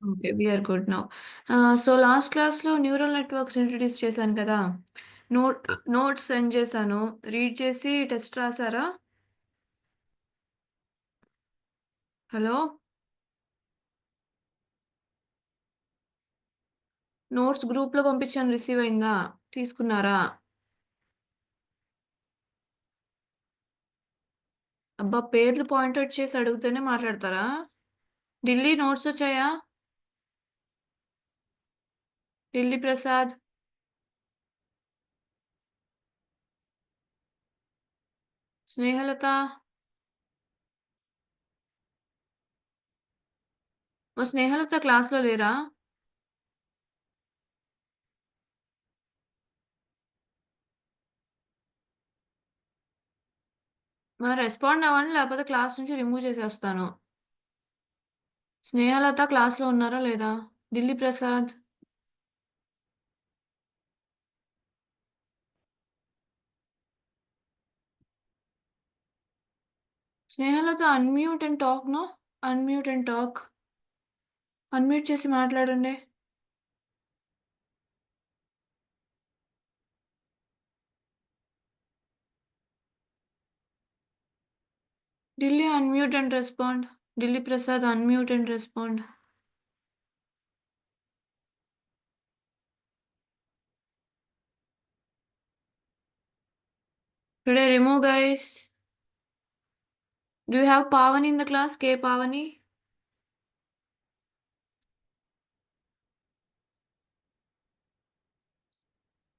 Okay. We are good now. So last క్లాస్‌లో neural networks introduce చేశాను కదా! Notes send చేశాను. రీడ్ చేసి టెస్ట్ రాసారా? హలో! నోట్స్ గ్రూప్‌లో పంపించాను రిసీవ్ అయిందా? తీసుకున్నారా? అబ్బా! పేర్లు పాయింట్ ఔట్ చేసి అడిగితేనే మాట్లాడతారా? ఢిల్లీ నోట్స్ వచ్చాయా? ఢిల్లీ ప్రసాద్, స్నేహలత, స్నేహలత క్లాస్‌లో లేరా? మరి రెస్పాండ్ అవ్వండి లేకపోతే క్లాస్ నుంచి రిమూవ్ చేసేస్తాను. స్నేహలత క్లాస్‌లో ఉన్నారా లేదా? Delhi Prasad, Snehalatha unmute and talk no. Unmute and talk. Unmute చేసి మాట్లాడండి. Delhi unmute and respond. Delhi Prasad unmute and respond. Today remove guys. Do you have Pavani in the class? K Pavani?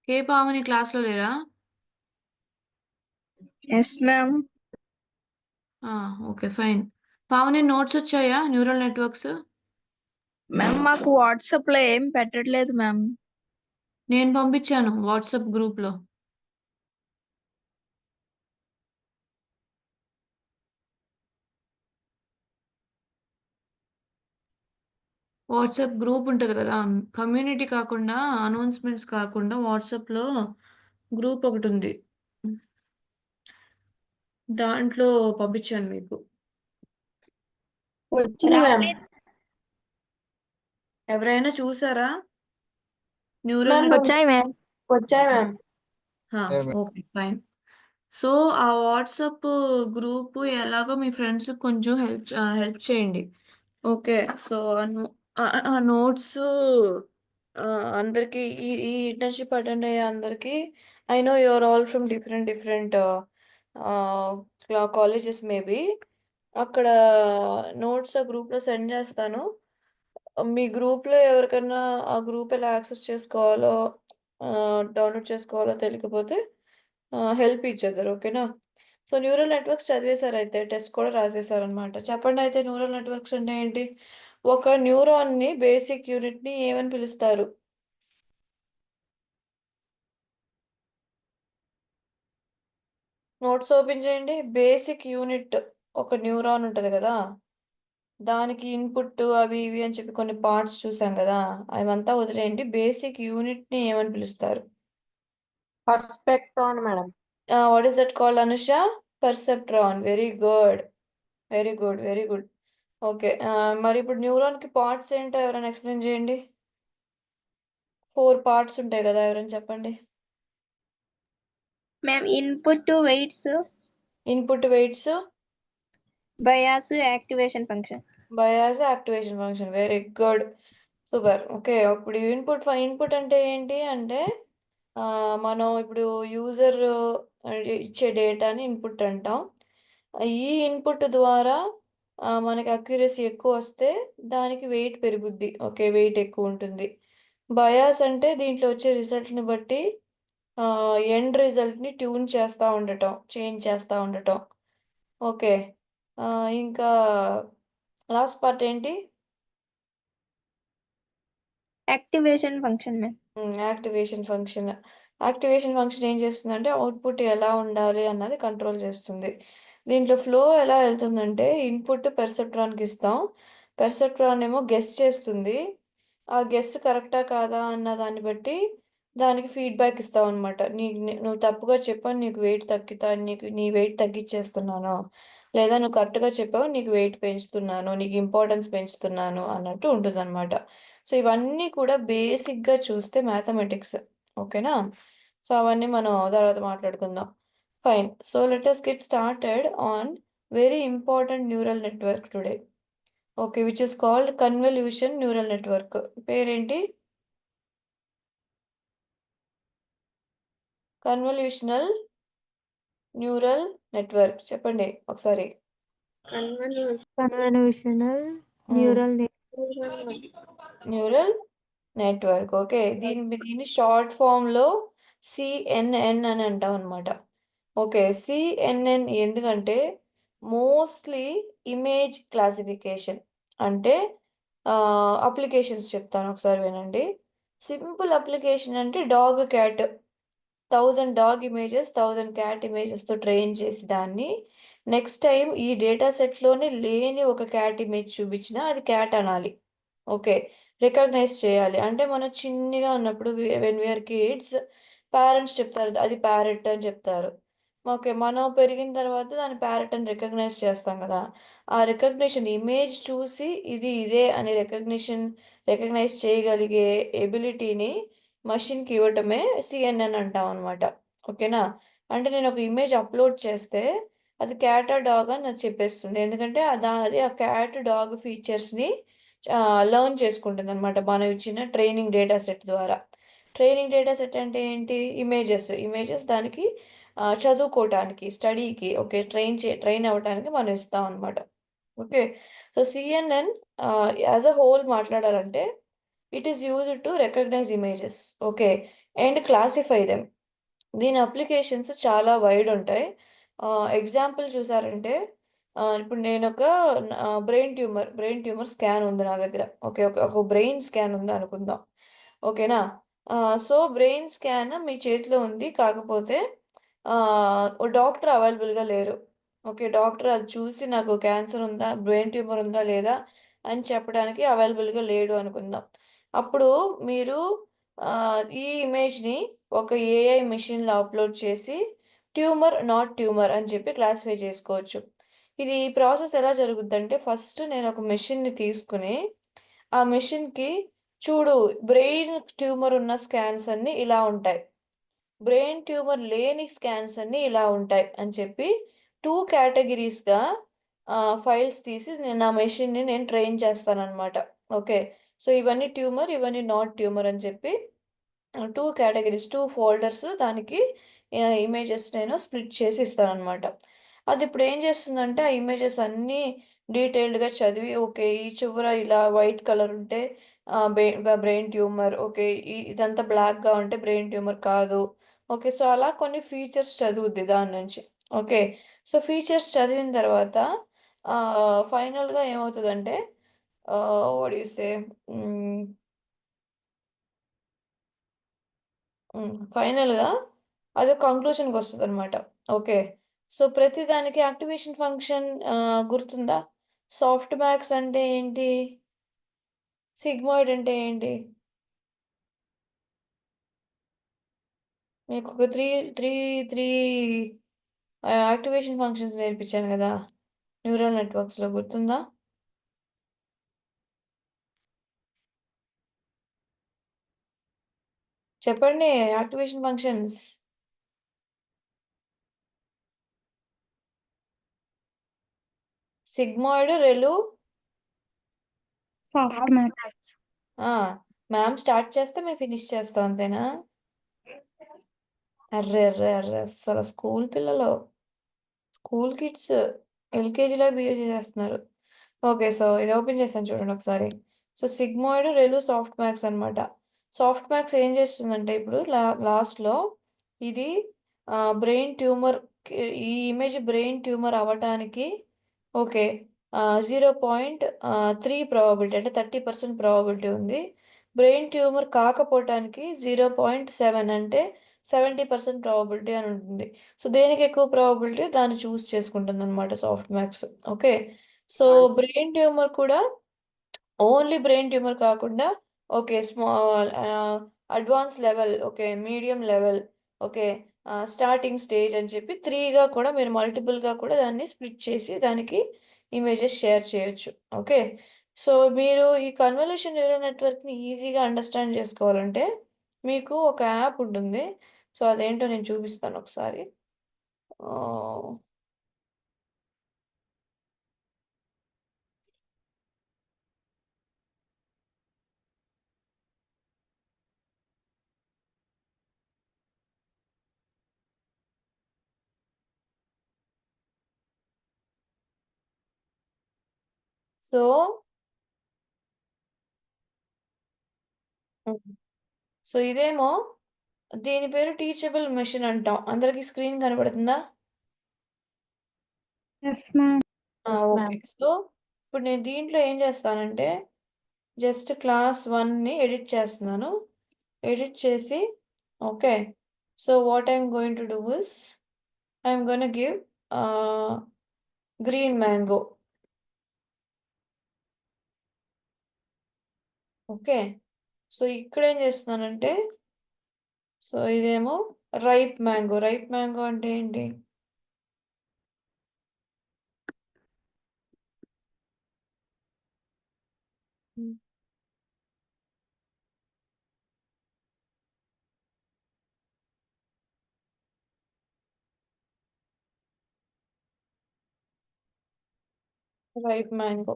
K Pavani క్లాస్‌లో లేరా? Yes ma'am. Okay. Fine. Pavani notes వచ్చాయా? Neural networks. Ma'am మాకు WhatsApp లో ఏం పెట్టట్లేదు ma'am. నేను పంపించాను వాట్సాప్ గ్రూప్‌లో. వాట్సాప్ గ్రూప్ ఉంటది కదా! కమ్యూనిటీ కాకుండా, అనౌన్స్‌మెంట్స్ కాకుండా వాట్సాప్‌లో గ్రూప్ ఒకటుంది. దాంట్లో పంపించాను మీకు. వచ్చింది మ్యామ్. ఎవరైనా చూసారా? న్యూరల్ మ్యామ్ నెట్ వచ్చాయి మ్యామ్. వచ్చాయి మ్యామ్. ఆ! ఓకే. ఫైన్. సో, ఆ వాట్సాప్ గ్రూప్ ఎలాగో మీ ఫ్రెండ్స్‌కి కొంచెం హెల్ప్ చేయండి. ఓకే. సో, ఆ నోట్స్ అందరికి ఈ ఇంటర్న్‌షిప్ అటెండ్ అయ్యే అందరికి I know you are all from different different colleges maybe. అక్కడ నోట్స్ ఆ గ్రూప్‌లో సెండ్ చేస్తాను. మీ గ్రూప్‌లో ఎవరికన్నా ఆ గ్రూప్ ఎలా యాక్సెస్ చేసుకోవాలో, డౌన్‌లోడ్ చేసుకోవాలో తెలియకపోతే హెల్ప్ ఈచ్ అదర్ ఓకేనా? సో, న్యూరల్ నెట్వర్క్స్ చదివేసారైతే టెస్ట్ కూడా రాసేసారనమాట. చెప్పండయితే న్యూరల్ నెట్వర్క్స్ అంటే ఏంటి? ఒక న్యూరాన్‌ని బేసిక్ యూనిట్‌ని ఏమని పిలుస్తారు? నోట్స్ ఓపెన్ చేయండి. బేసిక్ యూనిట్ ఒక న్యూరాన్ ఉంటది గదా! దానికి ఇన్‌పుట్ అవి ఇవి అని చెప్పి కొన్ని పార్ట్స్ చూసాం గదా! అవంతా వదిలేయండి. బేసిక్ యూనిట్‌ని ఏమని పిలుస్తారు? Perceptron madam. What is that called Anusha? Perceptron. Very good. Very good. Very good. Okay. మరి ఇప్పుడు న్యూరాన్‌కి పార్ట్స్ ఏంటో ఎవరైనా ఎక్స్‌ప్లెయిన్ చేయండి. 4 పార్ట్స్ ఉంటాయి గదా! ఎవరైనా చెప్పండి. Ma'am input weights, input weights, bias, activation function. Bias, activation function. Very good. Super. Okay. ఇప్పుడు ఇన్‌పుట్ అంటే ఏంటి అంటే మనం ఇప్పుడు యూజర్ ఇచ్చే డేటాని ఇన్‌పుట్ అంటాం. ఈ ఇన్‌పుట్ ద్వారా మనకి అక్యురసీ ఎక్కువొస్తే దానికి వెయిట్ పెరుగుద్ది. ఓకే. వెయిట్ ఎక్కువుంటుంది. బయాస్ అంటే దీంట్లో వచ్చే రిజల్ట్‌ని బట్టి ఎండ్ రిజల్ట్‌ని ట్యూన్ చేస్తా ఉండటం. చేంజ్ చేస్తా ఉండటం. ఓకే. ఇంకా లాస్ట్ పార్ట్ ఏంటి? Activation function ma'am. Activation function. Activation function ఏం చేస్తుందంటే, అవుట్‌పుట్ ఎలా ఉండాలి అన్నది కంట్రోల్ చేస్తుంది. దీంట్లో ఫ్లో ఎలా ఎళ్తుందంటే, ఇన్‌పుట్ పెర్సెప్ట్రాన్‌కి ఇస్తాం. పెర్సెప్ట్రాన్ ఏమో గెస్ చేస్తుంది. ఆ గెస్ కరెక్టా కాదా అన్న దాన్ని బట్టి, దానికి ఫీడ్‌బ్యాక్ ఇస్తామనమాట. నువ్వు తప్పుగా చెప్పావు. నీకు వెయిట్ తగ్గితా నీకు నీ వెయిట్ తగ్గిచ్చేస్తున్నాను. లేదా నువ్వు కరెక్ట్గా చెప్పావు, నీకు వెయిట్ పెంచుతున్నాను, నీకు ఇంపార్టెన్స్ పెంచుతున్నాను అన్నట్టు ఉంటుందన్నమాట. సో ఇవన్నీ కూడా బేసిక్గా చూస్తే మ్యాథమెటిక్స్. ఓకేనా? సో అవన్నీ మనం తర్వాత మాట్లాడుకుందాం. Fine. So let us get started on very important neural network today. Okay, which is called convolution neural network. పేరేంటి? Convolutional neural network. చెప్పండి ఒకసారి. Convolutional neural neural network. Okay, దీని షార్ట్ ఫామ్లో సిఎన్ఎన్ అని అంటాం అనమాట. ఓకే, సిఎన్ఎన్ ఎందుకంటే mostly image classification. అంటే అప్లికేషన్స్ చెప్తాను, ఒకసారి వినండి. సింపుల్ అప్లికేషన్ అంటే dog cat 1000 dog images 1000 cat ఇమేజెస్తో ట్రైన్ చేసి దాన్ని నెక్స్ట్ టైం ఈ డేటా సెట్లోనే లేని ఒక క్యాట్ ఇమేజ్ చూపించినా అది క్యాట్ అనాలి. ఓకే, రికగ్నైజ్ చేయాలి. అంటే మనం చిన్నగా ఉన్నప్పుడు వెన్ వీఆర్ కిడ్స్ పేరెంట్స్ చెప్తారు అది ప్యారెట్ అని చెప్తారు. ఓకే, మనం పెరిగిన తర్వాత దాని ప్యారెట్ అని రికగ్నైజ్ చేస్తాం కదా. ఆ రికగ్నిషన్ ఇమేజ్ చూసి ఇది ఇదే అని రికగ్నైజ్ చేయగలిగే ఎబిలిటీని మషిన్కి ఇవ్వటమే సిఎన్ఎన్ అంటాం అనమాట. ఓకేనా? అంటే నేను ఒక ఇమేజ్ అప్లోడ్ చేస్తే అది క్యాట్ ఆ డాగ్ అని నాకు చెప్పేస్తుంది. ఎందుకంటే అది ఆ క్యాట్ డాగ్ ఫీచర్స్ని లెర్న్ చేసుకుంటుంది అనమాట మనం ఇచ్చిన ట్రైనింగ్ డేటా సెట్ ద్వారా. ట్రైనింగ్ డేటా సెట్ అంటే ఏంటి? ఇమేజెస్ దానికి చదువుకోవటానికి, స్టడీకి, ఓకే, ట్రైన్ అవ్వటానికి మనం ఇస్తాం అనమాట. Okay, so CNN as a whole మాట్లాడాలంటే it is used to recognise images, okay, and classify them. దీని అప్లికేషన్స్ చాలా వైడ్ ఉంటాయి. ఎగ్జాంపుల్ చూసారంటే ఇప్పుడు నేను ఒక బ్రెయిన్ ట్యూమర్ స్కాన్ ఉంది నా దగ్గర. ఓకే, ఒక బ్రెయిన్ స్కాన్ ఉంది అనుకుందాం. ఓకేనా? సో బ్రెయిన్ స్కాన్ మీ చేతిలో ఉంది, కాకపోతే ఓ డాక్టర్ అవైలబుల్గా లేరు. ఓకే, డాక్టర్ అది చూసి నాకు క్యాన్సర్ ఉందా, బ్రెయిన్ ట్యూమర్ ఉందా లేదా అని చెప్పడానికి అవైలబుల్గా లేడు అనుకుందాం. అప్పుడు మీరు ఈ ఇమేజ్ని ఒక ఏఐ మెషిన్లో అప్లోడ్ చేసి ట్యూమర్ నాట్ ట్యూమర్ అని చెప్పి క్లాసిఫై చేసుకోవచ్చు. ఇది ప్రాసెస్ ఎలా జరుగుద్దంటే ఫస్ట్ నేను ఒక మెషిన్ని తీసుకుని ఆ మెషిన్కి చూడు బ్రెయిన్ ట్యూమర్ ఉన్న స్కాన్స్ అన్నీ ఇలా ఉంటాయి, బ్రెయిన్ ట్యూమర్ లేని స్కాన్స్ అన్నీ ఇలా ఉంటాయి అని చెప్పి 2 కేటగిరీస్గా ఫైల్స్ తీసి నేను నా మెషిన్ని నేను ట్రైన్ చేస్తానన్నమాట. ఓకే, సో ఇవన్నీ ట్యూమర్, ఇవన్నీ నాట్ ట్యూమర్ అని చెప్పి 2 కేటగిరీస్ 2 ఫోల్డర్స్ దానికి ఇమేజెస్ నేను స్ప్లిట్ చేసి ఇస్తానన్నమాట. అది ఇప్పుడు ఏం చేస్తుందంటే ఆ ఇమేజెస్ అన్నీ డీటెయిల్డ్గా చదివి ఓకే ఈ చివర ఇలా వైట్ కలర్ ఉంటే బ్రెయిన్ ట్యూమర్, ఓకే ఇదంతా బ్లాక్గా ఉంటే బ్రెయిన్ ట్యూమర్ కాదు. ఓకే, సో అలా కొన్ని ఫీచర్స్ చదువుద్ది దాని నుంచి. ఓకే, సో ఫీచర్స్ చదివిన తర్వాత ఫైనల్గా ఏమవుతుందంటే వాట్ యు సే ఫైనల్గా అది కంక్లూషన్కి వస్తుంది అనమాట. ఓకే, సో ప్రతి దానికి యాక్టివేషన్ ఫంక్షన్ గుర్తుందా? సాఫ్ట్ మ్యాక్స్ అంటే ఏంటి? సిగ్మాయిడ్ అంటే ఏంటి? మీకు ఒక three three three activation functions నేర్పించాను కదా న్యూరల్ నెట్వర్క్స్లో, గుర్తుందా? చెప్పండి activation functions. Sigmoid, ReLU. Softmax. Ma'am start చేస్తే మేము ఫినిష్ చేస్తాం, అంతేనా? అర్రే అర్రే అర్రే, అసలు స్కూల్ పిల్లలు, స్కూల్ కిడ్స్ ఎల్కేజీలో బిహేవ్ చేసేస్తున్నారు. ఓకే, సో ఇది ఓపెన్ చేస్తాను చూడండి ఒకసారి. So sigmoid, ReLU, softmax అనమాట. సాఫ్ట్ మ్యాక్స్ ఏం చేస్తుందంటే ఇప్పుడు లాస్ట్లో ఇది బ్రెయిన్ ట్యూమర్, ఈ ఇమేజ్ బ్రెయిన్ ట్యూమర్ అవ్వటానికి ఓకే 0.3 ప్రాబబిలిటీ అంటే 30% ప్రాబబిలిటీ ఉంది. బ్రెయిన్ ట్యూమర్ కాకపోవటానికి 0.7 అంటే 70% ప్రాబబిలిటీ అని ఉంటుంది. సో దేనికి ఎక్కువ ప్రాబబిలిటీ దాన్ని చూస్ చేసుకుంటుంది అనమాట soft max. Okay, so brain tumour కూడా ఓన్లీ బ్రెయిన్ ట్యూమర్ కాకుండా okay small advance level, okay medium level, okay starting stage అని చెప్పి 3గా కూడా మీరు మల్టిపుల్గా కూడా దాన్ని స్ప్లిట్ చేసి దానికి ఇమేజెస్ షేర్ చేయొచ్చు. ఓకే, సో మీరు ఈ కన్వల్యూషన్ న్యూరల్ నెట్వర్క్ని ఈజీగా అండర్స్టాండ్ చేసుకోవాలంటే మీకు ఒక యాప్ ఉంటుంది. సో అదేంటో నేను చూపిస్తాను ఒకసారి. సో సో ఇదేమో దీని పేరు టీచబుల్ మెషిన్ అంటాం. అందరికి స్క్రీన్ కనబడుతుందా? Yes, ma'am. ఓకే, సో ఇప్పుడు నేను దీంట్లో ఏం చేస్తానంటే జస్ట్ క్లాస్ 1ని ఎడిట్ చేస్తున్నాను. ఎడిట్ చేసి okay, so what I'm going to do is I'm gonna give green mango. Okay, so ఇక్కడ ఏం చేస్తున్నానంటే సో ఇదేమో రైప్ మ్యాంగో. రైప్ మ్యాంగో అంటే ఏంటి? Ripe mango.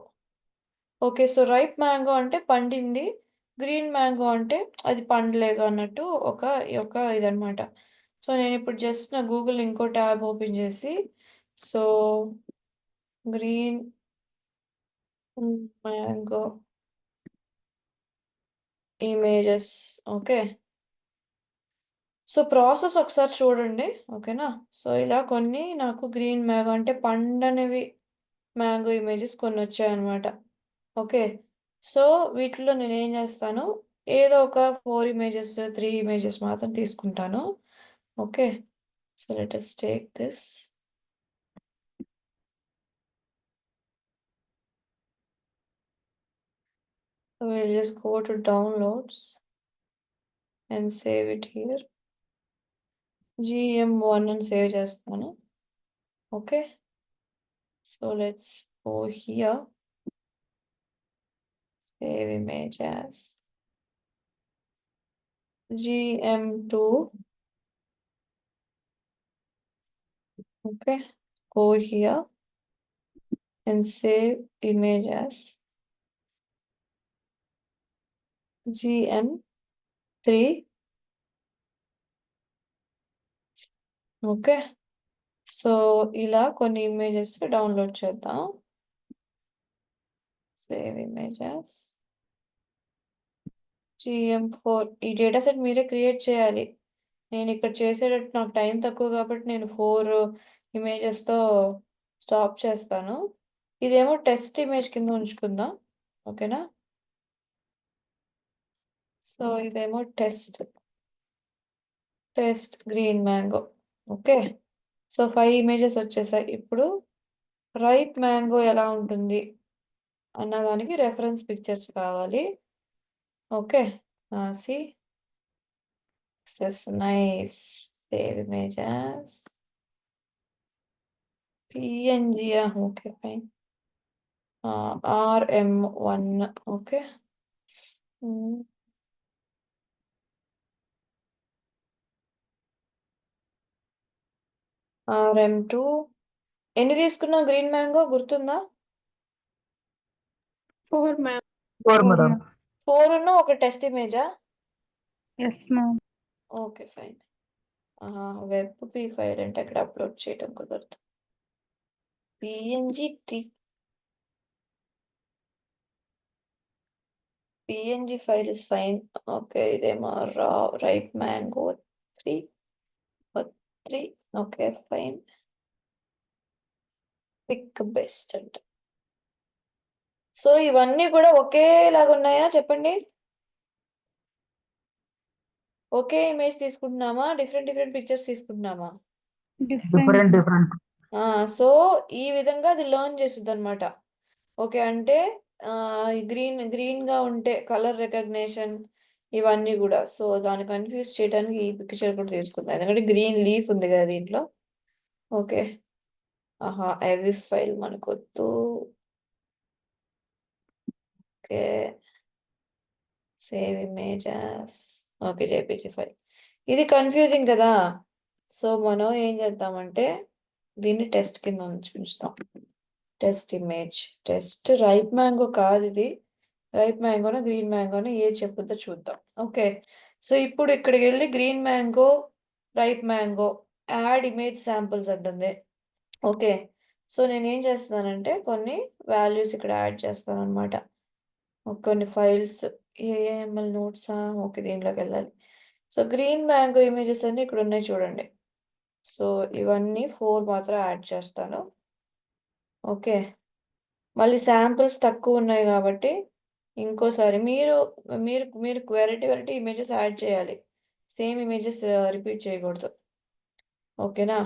Okay, so ripe mango అంటే పండింది, గ్రీన్ మ్యాంగో అంటే అది పండలేదు అన్నట్టు ఒక ఇదనమాట. సో నేను ఇప్పుడు జస్ట్ నా గూగుల్ ఇంకో ట్యాబ్ ఓపెన్ చేసి so green mango images. Okay, so process ఒకసారి చూడండి. ఓకేనా, సో ఇలా కొన్ని నాకు గ్రీన్ మ్యాంగో అంటే పండనివి మ్యాంగో ఇమేజెస్ కొన్ని వచ్చాయన్నమాట. ఓకే, సో వీటిలో నేను ఏం చేస్తాను, ఏదో ఒక 4 ఇమేజెస్ 3 ఇమేజెస్ మాత్రం తీసుకుంటాను. Okay, so let us take this. So we'll just go to downloads and save it here. GM1 అని సేవ్ చేస్తాను. Okay, so let's go here, save image as GM2. Okay, go here and save image as GM3. Okay, so ఇలా కొన్ని images download చేద్దాం. Save images GM4. ఈ data set మీరే create చేయాలి. నేను ఇక్కడ చేసేటట్టు నాకు టైం తక్కువ కాబట్టి నేను 4 ఇమేజెస్తో స్టాప్ చేస్తాను. ఇదేమో టెస్ట్ ఇమేజ్ కింద ఉంచుకుందాం. ఓకేనా, సో ఇదేమో test green mango. Okay, so 5 images వచ్చేసాయి. ఇప్పుడు రైప్ మ్యాంగో ఎలా ఉంటుంది అన్నదానికి రెఫరెన్స్ పిక్చర్స్ కావాలి. Okay, see nice, save images PNG. Okay fine, RM1. Okay, RM2. ఎన్ని తీసుకున్నాం గ్రీన్ మ్యాంగో గుర్తుందా? 4, ma'am. 4 madam. 4 ఒక టెస్ట్ ఇమేజా? Yes, ma'am. Okay fine. Web file అంటే అక్కడ అప్లోడ్ చేయడం కుదరదు. PNG file is fine. Okay, ఇదేమో ripe mango 3. Okay fine, pick best అంట. సో ఇవన్నీ కూడా ఒకేలాగా ఉన్నాయా చెప్పండి? ఒకే ఇమేజ్ తీసుకుంటున్నామా, డిఫరెంట్ పిక్చర్స్ తీసుకుంటున్నామా? Different. సో ఈ విధంగా అది లెర్న్ చేస్తుంది అనమాట. ఓకే, అంటే గ్రీన్గా ఉంటే కలర్ రికగ్నేషన్, ఇవన్నీ కూడా. సో దాన్ని కన్ఫ్యూజ్ చేయడానికి ఈ పిక్చర్ కూడా తీసుకుందాం, ఎందుకంటే గ్రీన్ లీఫ్ ఉంది కదా దీంట్లో. ఓకే, ఆహా ఎవి ఫైల్ మనకొద్దు. Okay, save images. Okay, JPG file. ఇది కన్ఫ్యూజింగ్ కదా. సో మనం ఏం చేద్దామంటే దీన్ని టెస్ట్ కింద ఉంచుతాం. Test image, test ripe mango కాదు ఇది. రైప్ మ్యాంగోనా గ్రీన్ మ్యాంగోనా ఏ చెప్పుద్దో చూద్దాం. ఓకే, సో ఇప్పుడు ఇక్కడికి వెళ్ళి green mango, ripe mango, add image samples అంటుంది. ఓకే, సో నేను ఏం చేస్తున్నానంటే కొన్ని వాల్యూస్ ఇక్కడ యాడ్ చేస్తాను అనమాట. కొన్ని ఫైల్స్, ఏఎంఎల్ నోట్సా, ఓకే దీంట్లోకి వెళ్ళాలి. సో గ్రీన్ మ్యాంగో ఇమేజెస్ అన్ని ఇక్కడ ఉన్నాయి చూడండి. సో ఇవన్నీ 4 మాత్రం యాడ్ చేస్తాను. ఓకే, మళ్ళీ శాంపిల్స్ తక్కువ ఉన్నాయి కాబట్టి ఇంకోసారి మీరు మీరు మీరు వెరైటీ ఇమేజెస్ యాడ్ చేయాలి. సేమ్ ఇమేజెస్ రిపీట్ చేయకూడదు. ఓకేనా?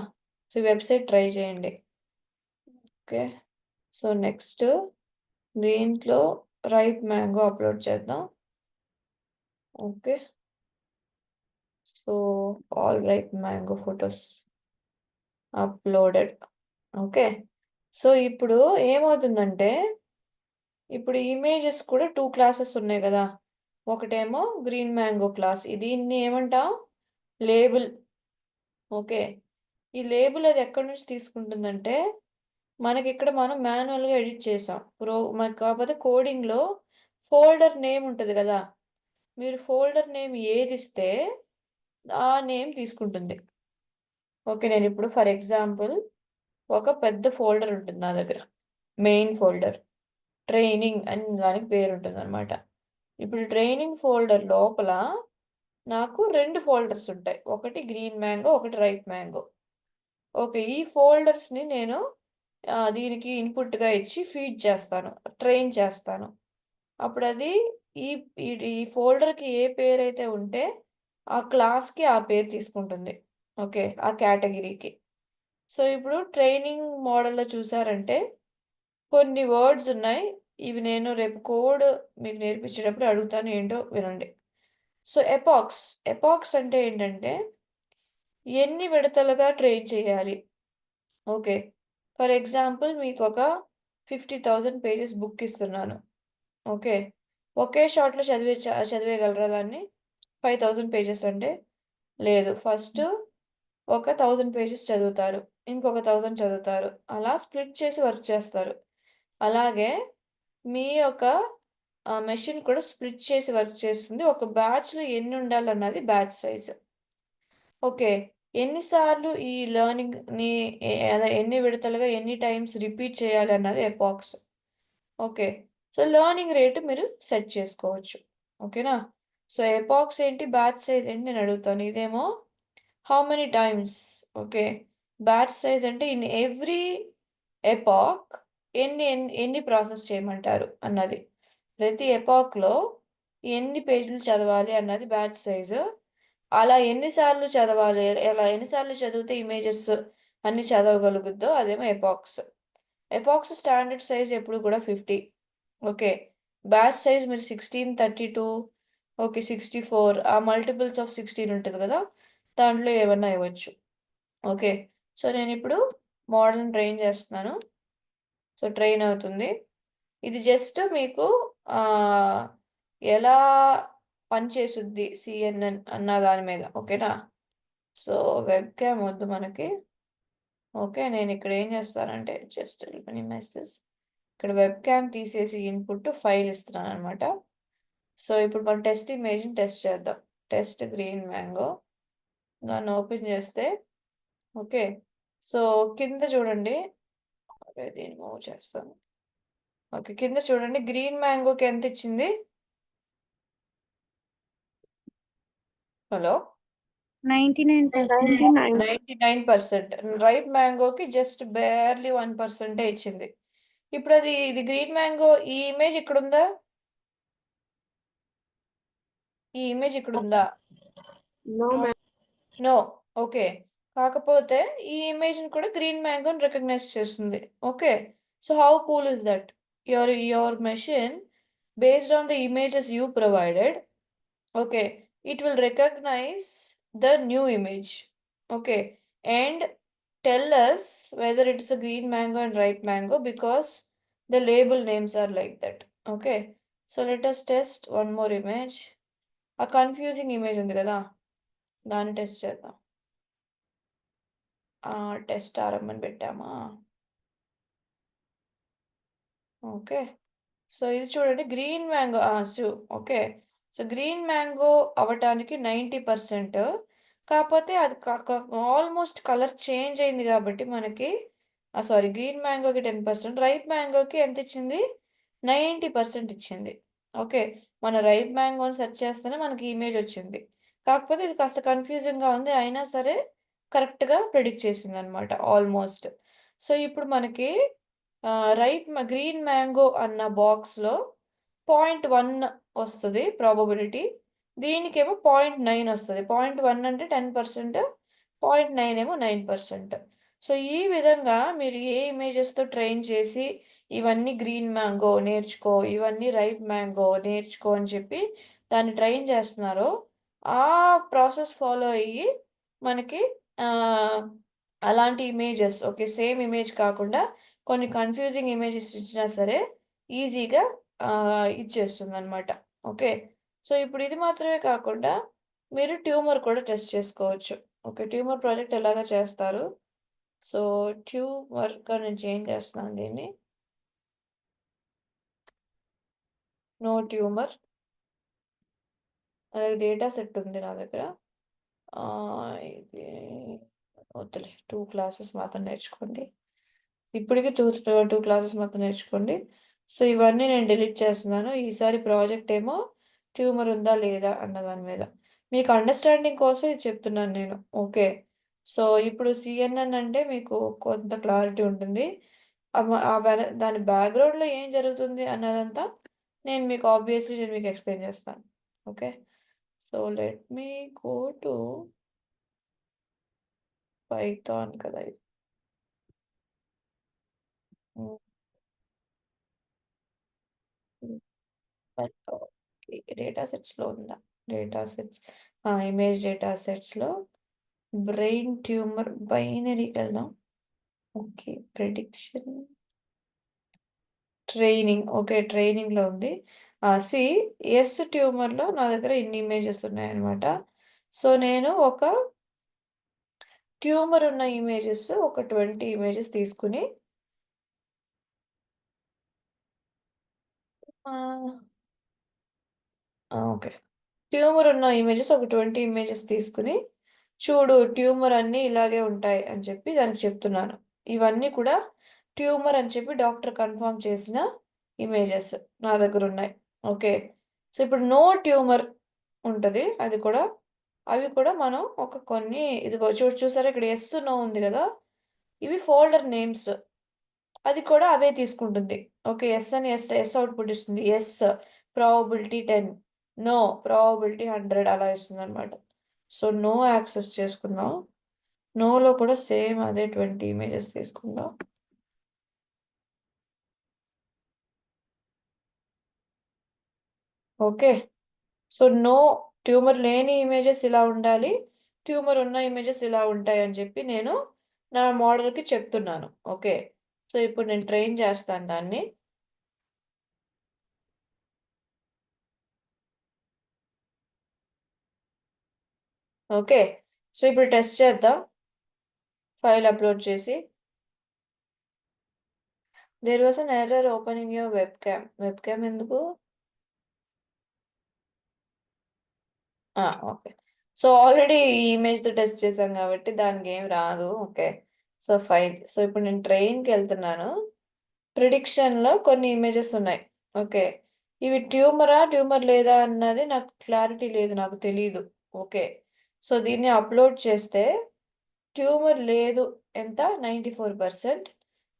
సో వెబ్సైట్ ట్రై చేయండి. ఓకే, సో నెక్స్ట్ దీంట్లో రైప్ మ్యాంగో అప్లోడ్ చేద్దాం. Okay, so all ripe mango photos uploaded. Okay, so ఇప్పుడు ఏమవుతుందంటే ఇప్పుడు ఇమేజెస్ కూడా 2 క్లాసెస్ ఉన్నాయి కదా. ఒకటేమో గ్రీన్ మ్యాంగో క్లాస్, దీన్ని ఏమంటాం లేబుల్. ఓకే, ఈ లేబుల్ అది ఎక్కడి నుంచి తీసుకుంటుందంటే మనకి ఇక్కడ మనం మాన్యువల్గా ఎడిట్ చేసాం మనకి, కాకపోతే కోడింగ్లో ఫోల్డర్ నేమ్ ఉంటుంది కదా, మీరు ఫోల్డర్ నేమ్ ఏది ఇస్తే ఆ నేమ్ తీసుకుంటుంది. ఓకే, నేను ఇప్పుడు ఫర్ ఎగ్జాంపుల్ ఒక పెద్ద ఫోల్డర్ ఉంటుంది నా దగ్గర, మెయిన్ ఫోల్డర్, ట్రైనింగ్ అని దానికి పేరు ఉంటుంది అనమాట. ఇప్పుడు ట్రైనింగ్ ఫోల్డర్ లోపల నాకు 2 ఫోల్డర్స్ ఉంటాయి, ఒకటి గ్రీన్ మ్యాంగో, ఒకటి రైట్ మ్యాంగో. ఓకే, ఈ ఫోల్డర్స్ని నేను దీనికి ఇన్పుట్గా ఇచ్చి ఫీడ్ చేస్తాను, ట్రైన్ చేస్తాను. అప్పుడు అది ఈ ఈ ఫోల్డర్కి ఏ పేరు అయితే ఉంటే ఆ క్లాస్కి ఆ పేరు తీసుకుంటుంది. ఓకే, ఆ కేటగిరీకి. సో ఇప్పుడు ట్రైనింగ్ మోడల్లో చూసారంటే కొన్ని వర్డ్స్ ఉన్నాయి, ఇవి నేను రేపు కోడ్ మీకు నేర్పించేటప్పుడు అడుగుతాను, ఏంటో వినండి. సో ఎపాక్స్ అంటే ఏంటంటే ఎన్ని విడతలుగా ట్రైన్ చేయాలి. ఓకే, ఫర్ ఎగ్జాంపుల్ మీకు ఒక 50,000 పేజెస్ బుక్ ఇస్తున్నాను. ఓకే, ఒకే షాట్లో చదివేయగలరా దాన్ని? 5,000 పేజెస్ అంటే లేదు. ఫస్ట్ ఒక 1000 పేజెస్ చదువుతారు, ఇంకొక 1000 చదువుతారు, అలా స్ప్లిట్ చేసి వర్క్ చేస్తారు. అలాగే మీ యొక్క మెషిన్ కూడా స్ప్లిట్ చేసి వర్క్ చేస్తుంది. ఒక బ్యాచ్లో ఎన్ని ఉండాలన్నది బ్యాచ్ సైజ్. ఓకే, ఎన్నిసార్లు ఈ లెర్నింగ్ని ఎన్ని విడతలుగా ఎన్ని టైమ్స్ రిపీట్ చేయాలి అన్నది ఎపాక్స్. ఓకే, సో లెర్నింగ్ రేటు మీరు సెట్ చేసుకోవచ్చు. ఓకేనా? సో ఎపాక్స్ ఏంటి, బ్యాచ్ సైజ్ ఏంటి నేను అడుగుతాను. ఇదేమో how many times. Okay, batch size అంటే ఇన్ ఎవ్రీ ఎపాక్ ఎన్ని ప్రాసెస్ చేయమంటారు అన్నది. ప్రతి ఎపాక్లో ఎన్ని పేజీలు చదవాలి అన్నది బ్యాచ్ సైజు. అలా ఎన్నిసార్లు చదవాలి, అలా ఎన్నిసార్లు చదివితే ఇమేజెస్ అన్ని చదవగలుగుద్దో అదేమో ఎపాక్స్ స్టాండర్డ్ సైజ్ ఎప్పుడు కూడా 50. ఓకే, బ్యాచ్ సైజ్ మీరు 16, 32, ఓకే 64, ఆ మల్టిపుల్స్ ఆఫ్ 16 ఉంటుంది కదా, దాంట్లో ఏమన్నా ఇవ్వచ్చు. ఓకే, సో నేను ఇప్పుడు మోడల్ని ట్రైన్ చేస్తున్నాను. సో ట్రైన్ అవుతుంది. ఇది జస్ట్ మీకు ఎలా పనిచేస్తుంది CNN అన్న దాని మీద. ఓకేనా? సో వెబ్ క్యామ్ వద్దు మనకి. ఓకే, నేను ఇక్కడ ఏం చేస్తానంటే జస్ట్ మెసేజ్ ఇక్కడ వెబ్ క్యామ్ తీసేసి ఇన్పుట్ ఫైల్ ఇస్తున్నాను అనమాట. సో ఇప్పుడు మనం టెస్ట్ ఇమేజ్ని టెస్ట్ చేద్దాం. టెస్ట్ గ్రీన్ మ్యాంగో దాన్ని ఓపెన్ చేస్తే ఓకే, సో కింద చూడండి, దీన్ని మూవ్ చేస్తాను. ఓకే, కింద చూడండి గ్రీన్ మ్యాంగోకి ఎంత ఇచ్చింది. హలో, 99%. 99%. రైట్ మ్యాంగోకి జస్ట్ బేర్లీ 1% ఇచ్చింది. ఇప్పుడు ఇది గ్రీన్ మ్యాంగో, ఈ ఇమేజ్ ఇక్కడ ఉందా, ఈ ఇమేజ్ ఇక్కడ ఉందా? నో. ఓకే, కాకపోతే ఈ ఇమేజ్ని కూడా గ్రీన్ మ్యాంగోని రికగ్నైజ్ చేస్తుంది. Okay, so how cool is that? Your machine based on the images you provided Okay, it will recognize the new image. Okay, and tell us whether it's a green mango and ripe mango because the label names are like that. Okay, so let us test one more image. A confusing image ఉంది కదా, దాన్ని test చేద్దాం. Test ఆరమ్మని పెట్టామా? Okay, so ఇది చూడండి, green mango. Okay, so green mango అవ్వటానికి 90%, కాకపోతే అది almost colour change అయింది కాబట్టి మనకి సారీ, గ్రీన్ మ్యాంగోకి 10%, రైప్ మ్యాంగోకి ఎంత ఇచ్చింది? 90% ఇచ్చింది. ఓకే, మన రైప్ మ్యాంగోని సెర్చ్ చేస్తేనే మనకి ఇమేజ్ వచ్చింది. కాకపోతే ఇది కాస్త కన్ఫ్యూజింగ్గా ఉంది, అయినా సరే కరెక్ట్గా ప్రిడిక్ట్ చేసింది అనమాట ఆల్మోస్ట్. సో ఇప్పుడు మనకి గ్రీన్ మ్యాంగో అన్న బాక్స్లో 0.1 వస్తుంది ప్రాబబిలిటీ, దీనికేమో 0.9 వస్తుంది. 0.1 అంటే 10%, 0.9 ఏమో 9%. సో ఈ విధంగా మీరు ఏ ఇమేజెస్తో ట్రైన్ చేసి ఇవన్నీ గ్రీన్ మ్యాంగో నేర్చుకో, ఇవన్నీ రైప్ మ్యాంగో నేర్చుకో అని చెప్పి దాన్ని ట్రైన్ చేస్తున్నారో, ఆ ప్రాసెస్ ఫాలో అయ్యి మనకి అలాంటి ఇమేజెస్, ఓకే, సేమ్ ఇమేజ్ కాకుండా కొన్ని కన్ఫ్యూజింగ్ ఇమేజెస్ ఇచ్చినా సరే ఈజీగా ఇచ్చేస్తుంది అనమాట. ఓకే, సో ఇప్పుడు ఇది మాత్రమే కాకుండా మీరు ట్యూమర్ కూడా టెస్ట్ చేసుకోవచ్చు. ఓకే, ట్యూమర్ ప్రాజెక్ట్ ఎలాగా చేస్తారు? సో ట్యూమర్గా నేను చేంజ్ చేస్తున్నాను దీన్ని, నో ట్యూమర్. అదే డేటా సెట్ ఉంది నా దగ్గర. ఇది వద్దులే, 2 క్లాసెస్ మాత్రం నేర్చుకోండి. ఇప్పటికీ 2 క్లాసెస్ మాత్రం నేర్చుకోండి. సో ఇవన్నీ నేను డిలీట్ చేస్తున్నాను. ఈసారి ప్రాజెక్ట్ ఏమో ట్యూమర్ ఉందా లేదా అన్న దాని మీద మీకు అండర్స్టాండింగ్ కోసం ఇది చెప్తున్నాను నేను. ఓకే, సో ఇప్పుడు సిఎన్ఎన్ అంటే మీకు కొంత క్లారిటీ ఉంటుంది. దాని బ్యాక్గ్రౌండ్లో ఏం జరుగుతుంది అన్నదంతా నేను మీకు ఆబ్వియస్లీ నేను మీకు ఎక్స్ప్లెయిన్ చేస్తాను. Okay, so let me go to Python కదా ఇది. డేటా సెట్స్లో ఉందా? డేటా సెట్స్, ఇమేజ్ డేటా సెట్స్లో బ్రెయిన్ ట్యూమర్ బైనరీకి వెళ్దాం. Okay, prediction training. ఓకే, ట్రైనింగ్లో ఉంది. సి ఎస్ ట్యూమర్లో నా దగ్గర ఇన్ని ఇమేజెస్ ఉన్నాయన్నమాట. సో నేను ఒక ట్యూమర్ ఉన్న ఇమేజెస్ ఒక 20 ఇమేజెస్ తీసుకుని ఓకే, ట్యూమర్ ఉన్న ఇమేజెస్ ఒక 20 ఇమేజెస్ తీసుకుని చూడు ట్యూమర్ అన్నీ ఇలాగే ఉంటాయి అని చెప్పి దానికి చెప్తున్నాను. ఇవన్నీ కూడా ట్యూమర్ అని చెప్పి డాక్టర్ కన్ఫర్మ్ చేసిన ఇమేజెస్ నా దగ్గర ఉన్నాయి. ఓకే, సో ఇప్పుడు నో ట్యూమర్ ఉంటుంది, అది కూడా అవి కూడా మనం కొన్ని ఇదిగో చూసారా ఇక్కడ ఎస్ నో ఉంది కదా, ఇవి ఫోల్డర్ నేమ్స్, అది కూడా అవే తీసుకుంటుంది. ఓకే, ఎస్ అని ఎస్ అవుట్పుట్ ఇస్తుంది. ఎస్ ప్రాబబిలిటీ 10, నో ప్రాబబిలిటీ 100 అలా ఇస్తుంది అనమాట. సో నో యాక్సెస్ చేసుకుందాం. నోలో కూడా సేమ్ అదే 20 ఇమేజెస్ తీసుకుందాం. ఓకే, సో నో ట్యూమర్ లేని ఇమేజెస్ ఇలా ఉండాలి, ట్యూమర్ ఉన్న ఇమేజెస్ ఇలా ఉంటాయి అని చెప్పి నేను నా మోడల్కి చెప్తున్నాను. ఓకే, సో ఇప్పుడు నేను ట్రైన్ చేస్తాను దాన్ని. ఓకే, సో ఇప్పుడు టెస్ట్ చేద్దాం. ఫైల్ అప్లోడ్ చేసి there was an error opening your webcam ఎందుకు? ఓకే, సో ఆల్రెడీ ఈ ఇమేజ్తో టెస్ట్ చేసాం కాబట్టి దానికి ఏం రాదు. Okay, so fine. సో ఇప్పుడు నేను ట్రైన్కి వెళ్తున్నాను. ప్రిడిక్షన్లో కొన్ని ఇమేజెస్ ఉన్నాయి. ఓకే, ఇవి ట్యూమర్ లేదా అన్నది నాకు క్లారిటీ లేదు, నాకు తెలీదు. ఓకే, సో దీన్ని అప్లోడ్ చేస్తే ట్యూమర్ లేదు ఎంత? 94%.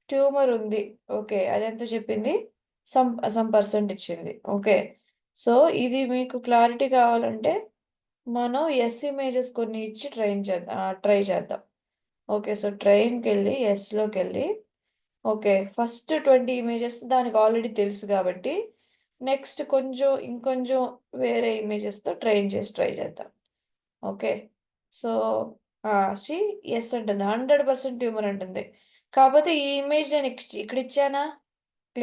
ట్యూమర్ ఉంది, ఓకే, అదెంత చెప్పింది? సమ్ పర్సెంట్ ఇచ్చింది. ఓకే, సో ఇది మీకు క్లారిటీ కావాలంటే మనం ఎస్ ఇమేజెస్ కొన్ని ఇచ్చి ట్రై చేద్దాం. ఓకే, సో ట్రైన్కి వెళ్ళి ఎస్లోకి వెళ్ళి ఓకే, ఫస్ట్ 20 ఇమేజెస్ దానికి ఆల్రెడీ తెలుసు కాబట్టి నెక్స్ట్ ఇంకొంచెం వేరే ఇమేజెస్తో ట్రై చేద్దాం. ఓకే, సో సి ఎస్ అంటుంది, 100% ట్యూమర్ అంటుంది. కాకపోతే ఈ ఇమేజ్ నేను ఇక్కడ ఇచ్చానా?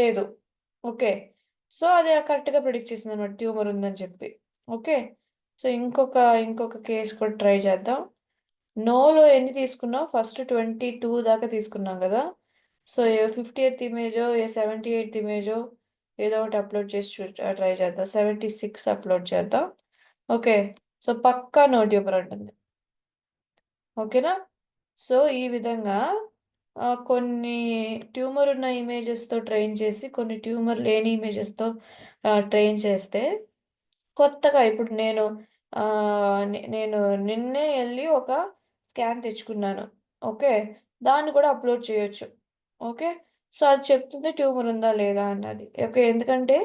లేదు. ఓకే, సో అది కరెక్ట్గా ప్రిడిక్ట్ చేసింది అనమాట, ట్యూమర్ ఉందని చెప్పి. ఓకే, సో ఇంకొక కేసు కూడా ట్రై చేద్దాం. నోలో ఎన్ని తీసుకున్నాం? ఫస్ట్ 22 దాకా తీసుకున్నాం కదా. సో 50th ఇమేజో 78th ఇమేజో ఏదో ఒకటి అప్లోడ్ చేసి ట్రై చేద్దాం. 76 అప్లోడ్ చేద్దాం. ఓకే, సో పక్కా నో ట్యూమర్ అంటుంది. ఓకేనా? సో ఈ విధంగా కొన్ని ట్యూమర్ ఉన్న ఇమేజెస్తో ట్రైన్ చేసి, కొన్ని ట్యూమర్ లేని ఇమేజెస్తో ట్రైన్ చేస్తే, కొత్తగా ఇప్పుడు నేను నిన్నే వెళ్ళి ఒక స్కాన్ తెచ్చుకున్నాను. ఓకే, దాన్ని కూడా అప్లోడ్ చేయొచ్చు. ఓకే, సో అది చెప్తుంది ట్యూమర్ ఉందా లేదా అన్నది. ఓకే, ఎందుకంటే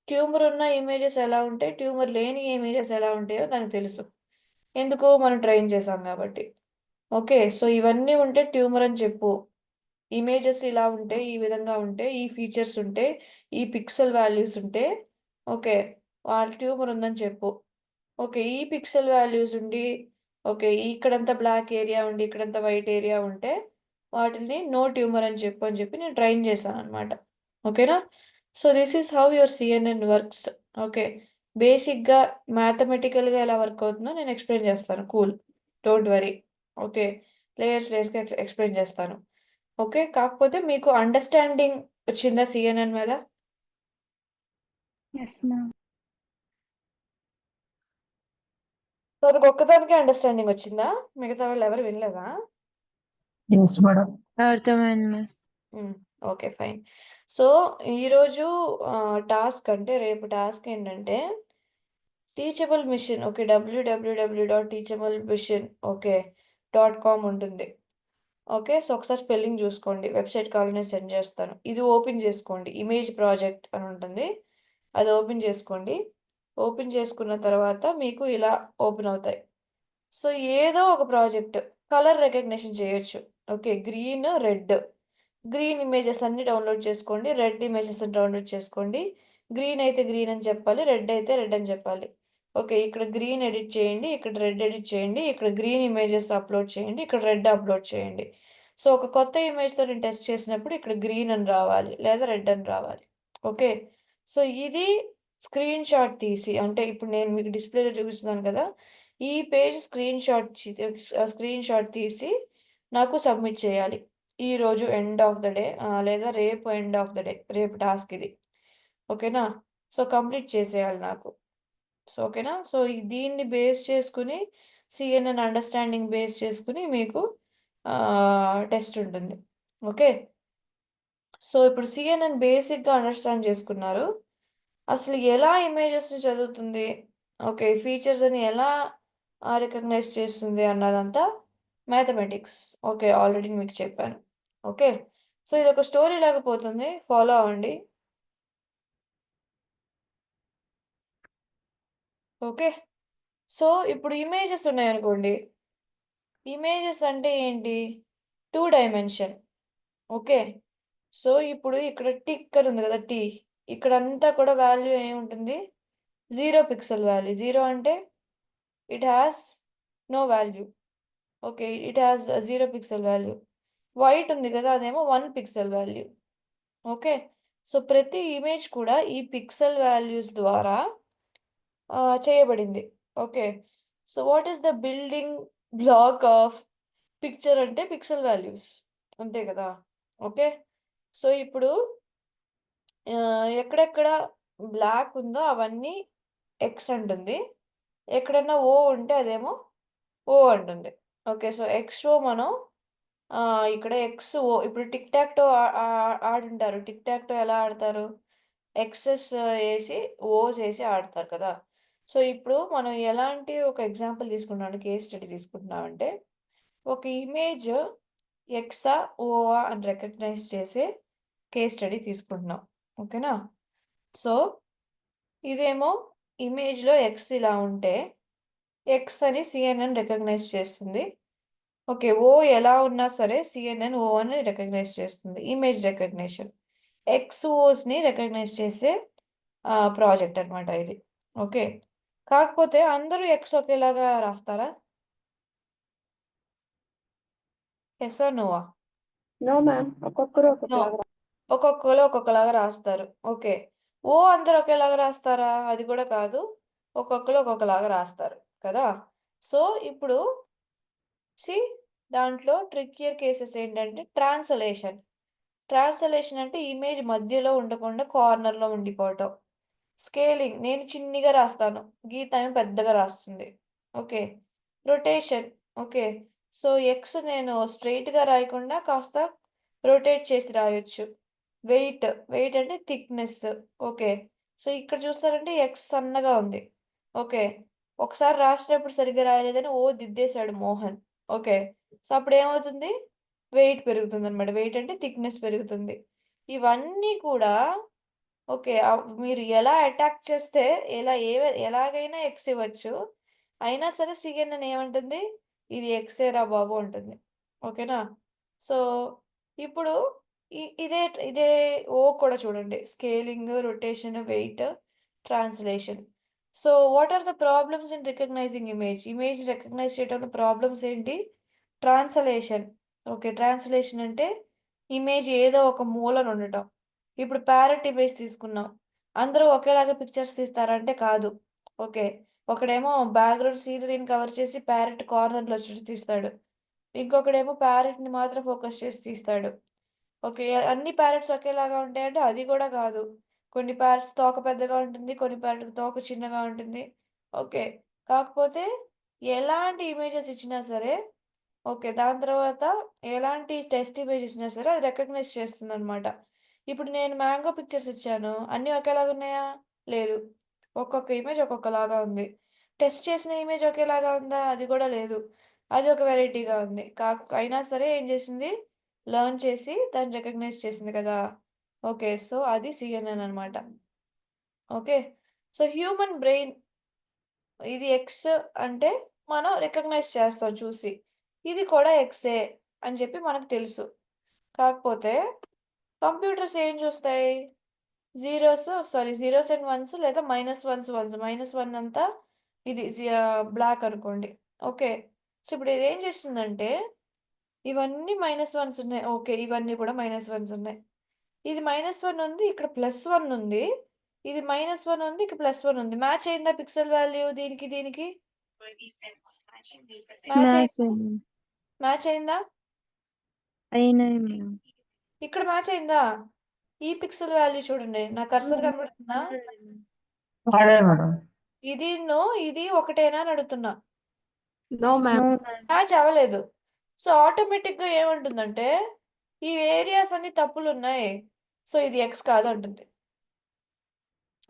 ట్యూమర్ ఉన్న ఇమేజెస్ ఎలా ఉంటాయి, ట్యూమర్ లేని ఇమేజెస్ ఎలా ఉంటాయో దానికి తెలుసు. ఎందుకు? మనం ట్రైన్ చేసాం కాబట్టి. ఓకే, సో ఇవన్నీ ఉంటే ట్యూమర్ అని చెప్పు. ఇమేజెస్ ఇలా ఉంటే, ఈ విధంగా ఉంటే, ఈ ఫీచర్స్ ఉంటే, ఈ పిక్సెల్ వాల్యూస్ ఉంటే, ఓకే, వాళ్ళ ట్యూమర్ ఉందని చెప్పు. ఓకే, ఈ పిక్సెల్ వాల్యూస్ ఉండి, ఓకే, ఇక్కడంతా బ్లాక్ ఏరియా ఉండి, ఇక్కడంతా వైట్ ఏరియా ఉంటే వాటిని నో ట్యూమర్ అని చెప్పి నేను ట్రైన్ చేశాను అనమాట. ఓకేనా? So this is how your CNN works. Okay, బేసిక్గా మ్యాథమెటికల్గా ఎలా వర్క్ అవుతుందో నేను ఎక్స్ప్లెయిన్ చేస్తాను. Cool, don't worry. ఓకే, లేయర్స్గా ఎక్స్ప్లెయిన్ చేస్తాను. ఓకే, కాకపోతే మీకు అండర్స్టాండింగ్ వచ్చిందా సిఎన్ఎన్ మీద? Yes, ma'am. తనకు ఒక్కదానికే అండర్స్టాండింగ్ వచ్చిందా? మిగతా వాళ్ళు ఎవరు వినలేదా? Yes madam. అర్థమైంది మ్యామ్. Okay, fine. సో ఈరోజు టాస్క్ అంటే, రేపు టాస్క్ ఏంటంటే teachable mission. Okay, www.teachablemission .com ఉంటుంది. ఓకే, సో ఒకసారి స్పెల్లింగ్ చూసుకోండి. వెబ్సైట్ కావాలని నేను సెండ్ చేస్తాను. ఇది ఓపెన్ చేసుకోండి. ఇమేజ్ ప్రాజెక్ట్ అని ఉంటుంది, అది ఓపెన్ చేసుకోండి. ఓపెన్ చేసుకున్న తర్వాత మీకు ఇలా ఓపెన్ అవుతాయి. సో ఏదో ఒక ప్రాజెక్ట్ కలర్ రికగ్నిషన్ చేయొచ్చు. Okay, green, red. Green images అన్ని డౌన్లోడ్ చేసుకోండి, రెడ్ ఇమేజెస్ డౌన్లోడ్ చేసుకోండి. గ్రీన్ అయితే గ్రీన్ అని చెప్పాలి, రెడ్ అయితే రెడ్ అని చెప్పాలి. ఓకే, ఇక్కడ గ్రీన్ ఎడిట్ చేయండి, ఇక్కడ రెడ్ ఎడిట్ చేయండి, ఇక్కడ గ్రీన్ ఇమేజెస్ అప్లోడ్ చేయండి, ఇక్కడ రెడ్ అప్లోడ్ చేయండి. సో ఒక కొత్త ఇమేజ్తో నేను టెస్ట్ చేసినప్పుడు ఇక్కడ గ్రీన్ అని రావాలి, లేదా రెడ్ అని రావాలి. ఓకే, సో ఇది స్క్రీన్ షాట్ తీసి, అంటే ఇప్పుడు నేను మీకు డిస్ప్లేలో చూపిస్తున్నాను కదా, ఈ పేజ్ స్క్రీన్ షాట్ తీసి నాకు సబ్మిట్ చేయాలి ఈరోజు ఎండ్ ఆఫ్ ద డే, లేదా రేపు ఎండ్ ఆఫ్ ద డే, రేపు టాస్క్ ఇది. ఓకేనా? సో కంప్లీట్ చేసేయాలి నాకు. సో ఓకేనా? సో దీన్ని బేస్ చేసుకుని, సిఎన్ఎన్ అండర్స్టాండింగ్ బేస్ చేసుకుని మీకు టెస్ట్ ఉంటుంది. ఓకే, సో ఇప్పుడు సిఎన్ఎన్ బేసిక్గా అండర్స్టాండ్ చేసుకున్నారు. అసలు ఎలా ఇమేజెస్ని చదువుతుంది, ఓకే, ఫీచర్స్ అని ఎలా రికగ్నైజ్ చేస్తుంది అన్నదంతా మ్యాథమెటిక్స్. ఓకే, ఆల్రెడీ మీకు చెప్పాను. ఓకే, సో ఇది ఒక స్టోరీ లాగా పోతుంది, ఫాలో అవ్వండి. ఓకే, సో ఇప్పుడు ఇమేజెస్ ఉన్నాయనుకోండి. ఇమేజెస్ అంటే ఏంటి? 2 డైమెన్షన్. ఓకే, సో ఇప్పుడు ఇక్కడ టిక్ అని ఉంది కదా, టీ, ఇక్కడంతా కూడా వాల్యూ ఏముంటుంది? 0 పిక్సెల్ వాల్యూ. 0 అంటే it has no value. Okay, it has 0 pixel value. White ఉంది కదా, అదేమో 1 పిక్సెల్ వాల్యూ. ఓకే, సో ప్రతి ఇమేజ్ కూడా ఈ పిక్సెల్ వాల్యూస్ ద్వారా చేయబడింది. Okay, so what is the building block of picture అంటే పిక్సెల్ వాల్యూస్, అంతే కదా. ఓకే, సో ఇప్పుడు ఎక్కడెక్కడ బ్లాక్ ఉందో అవన్నీ ఎక్స్ అంటుంది, ఎక్కడన్నా ఓ ఉంటే అదేమో ఓ అంటుంది. ఓకే, సో ఎక్స్ ఓ మనం ఇక్కడ ఎక్స్ ఓ, ఇప్పుడు టిక్ టాక్టో ఆడుంటారు. టిక్ టాక్టో ఎలా ఆడతారు? ఎక్సెస్ వేసి ఓస్ వేసి ఆడతారు కదా. సో ఇప్పుడు మనం ఎలాంటి ఒక ఎగ్జాంపుల్ తీసుకుంటున్నాం, కేస్ స్టడీ తీసుకుంటున్నామంటే, ఒక ఇమేజ్ ఎక్సా ఓవా అని రికగ్నైజ్ చేసే కేస్ స్టడీ తీసుకుంటున్నాం. ఓకేనా? సో ఇదేమో ఇమేజ్లో ఎక్స్ ఇలా ఉంటే ఎక్స్ అని సిఎన్ఎన్ రికగ్నైజ్ చేస్తుంది. ఓకే, ఓ ఎలా ఉన్నా సరే సిఎన్ఎన్ ఓ అని రికగ్నైజ్ చేస్తుంది. ఇమేజ్ రికగ్నిషన్ ఎక్స్ ఓస్ని రికగ్నైజ్ చేసే ప్రాజెక్ట్ అనమాట ఇది. ఓకే, కాకపోతే అందరూ ఎక్స్ ఒకేలాగా రాస్తారా? ఎస్ ఆర్ నోవా? నో మ్యామ్, ఒక్కొక్కరు నో, ఒక్కొక్కలాగా ఒక్కొక్కరు ఒక్కొక్కలాగా రాస్తారు. ఓకే, ఓ అందరూ ఒకేలాగా రాస్తారా? అది కూడా కాదు, ఒక్కొక్కరు ఒక్కొక్కలాగా రాస్తారు కదా. సో ఇప్పుడు సి దాంట్లో ట్రిక్కియర్ కేసెస్ ఏంటంటే ట్రాన్స్లేషన్. ట్రాన్స్లేషన్ అంటే ఇమేజ్ మధ్యలో ఉండకుండా కార్నర్లో ఉండిపోవటం. స్కేలింగ్, నేను చిన్నగా రాస్తాను, గీత ఏమో పెద్దగా రాస్తుంది. Okay, rotation. Okay, so X నేను స్ట్రైట్గా రాయకుండా కాస్త రొటేట్ చేసి రాయొచ్చు. వెయిట్, వెయిట్ అంటే థిక్నెస్. ఓకే, సో ఇక్కడ చూస్తారంటే ఎక్స్ సన్నగా ఉంది. ఓకే, ఒకసారి రాసినప్పుడు సరిగ్గా రాయలేదని ఓ దిద్దేశాడు మోహన్. ఓకే, సో అప్పుడు ఏమవుతుంది? వెయిట్ పెరుగుతుంది అనమాట. వెయిట్ అంటే థిక్నెస్ పెరుగుతుంది. ఇవన్నీ కూడా ఓకే, మీరు ఎలా అటాక్ చేస్తే ఎలాగైనా ఎక్స్ ఇవ్వచ్చు. అయినా సరే సిఎన్ఎన్ ఏమంటుంది? ఇది ఎక్సేరా బాబు ఉంటుంది. ఓకేనా? సో ఇప్పుడు ఇదే ఇదే ఓ కూడా చూడండి, scaling, rotation, weight, translation. So what are the problems in recognising image? Image recognise చేయడంలో ప్రాబ్లమ్స్ ఏంటి? ట్రాన్స్లేషన్. ఓకే, ట్రాన్స్లేషన్ అంటే ఇమేజ్ ఏదో ఒక మూలన ఉండటం. ఇప్పుడు ప్యారెట్ ఇమేజ్ తీసుకున్నాం, అందరూ ఒకేలాగా పిక్చర్స్ తీస్తారంటే కాదు. ఓకే, ఒకడేమో బ్యాక్గ్రౌండ్ సీనరీని కవర్ చేసి ప్యారెట్ కార్నర్లో వచ్చి తీస్తాడు, ఇంకొకడేమో ప్యారెట్ని మాత్రం ఫోకస్ చేసి తీస్తాడు. ఓకే, అన్ని ప్యారెట్స్ ఒకేలాగా ఉంటాయంటే అది కూడా కాదు. కొన్ని ప్యారెట్స్ తోక పెద్దగా ఉంటుంది, కొన్ని ప్యారెట్ తోక చిన్నగా ఉంటుంది. ఓకే, కాకపోతే ఎలాంటి ఇమేజెస్ ఇచ్చినా సరే, ఓకే, దాని తర్వాత ఎలాంటి టెస్ట్ ఇమేజ్ ఇచ్చినా సరే అది రికగ్నైజ్ చేస్తుంది అనమాట. ఇప్పుడు నేను మ్యాంగో పిక్చర్స్ ఇచ్చాను, అన్నీ ఒకేలాగా ఉన్నాయా? లేదు, ఒక్కొక్క ఇమేజ్ ఒక్కొక్కలాగా ఉంది. టెస్ట్ చేసిన ఇమేజ్ ఒకేలాగా ఉందా? అది కూడా లేదు, అది ఒక వెరైటీగా ఉంది. అయినా సరే ఏం చేసింది? లెర్న్ చేసి దాన్ని రికగ్నైజ్ చేసింది కదా. ఓకే, సో అది సిఎన్ఎన్ అనమాట. ఓకే, సో హ్యూమన్ బ్రెయిన్ ఇది ఎక్స్ అంటే మనం రికగ్నైజ్ చేస్తాం చూసి, ఇది కూడా ఎక్సే అని చెప్పి మనకు తెలుసు. కాకపోతే కంప్యూటర్స్ ఏం చూస్తాయి? జీరోస్ అండ్ వన్స్, లేదా -1 అంతా ఇది బ్లాక్ అనుకోండి. ఓకే, సో ఇప్పుడు ఇది ఏం చేస్తుందంటే ఇవన్నీ -1s ఉన్నాయి. ఓకే, ఇవన్నీ కూడా -1s ఉన్నాయి. ఇది -1 ఉంది, ఇక్కడ +1 ఉంది, ఇది -1 ఉంది, ఇక్కడ +1 ఉంది. మ్యాచ్ అయిందా పిక్సెల్ వాల్యూ దీనికి దీనికి? మ్యాచ్ అయిందా? అయినాయి మేడం. ఇక్కడ మ్యాచ్ అయిందా? ఈ పిక్సెల్ వాల్యూ చూడండి, నా కర్సర్ కనబడుతుందా? అదే మేడం. ఇది ఇది ఒకటేనా అని అడుగుతున్నా. No ma'am. మ్యాచ్ అవ్వలేదు. సో ఆటోమేటిక్గా ఏమంటుందంటే ఈ ఏరియాస్ అన్ని తప్పులు ఉన్నాయి, సో ఇది ఎక్స్ కాదు అంటుంది.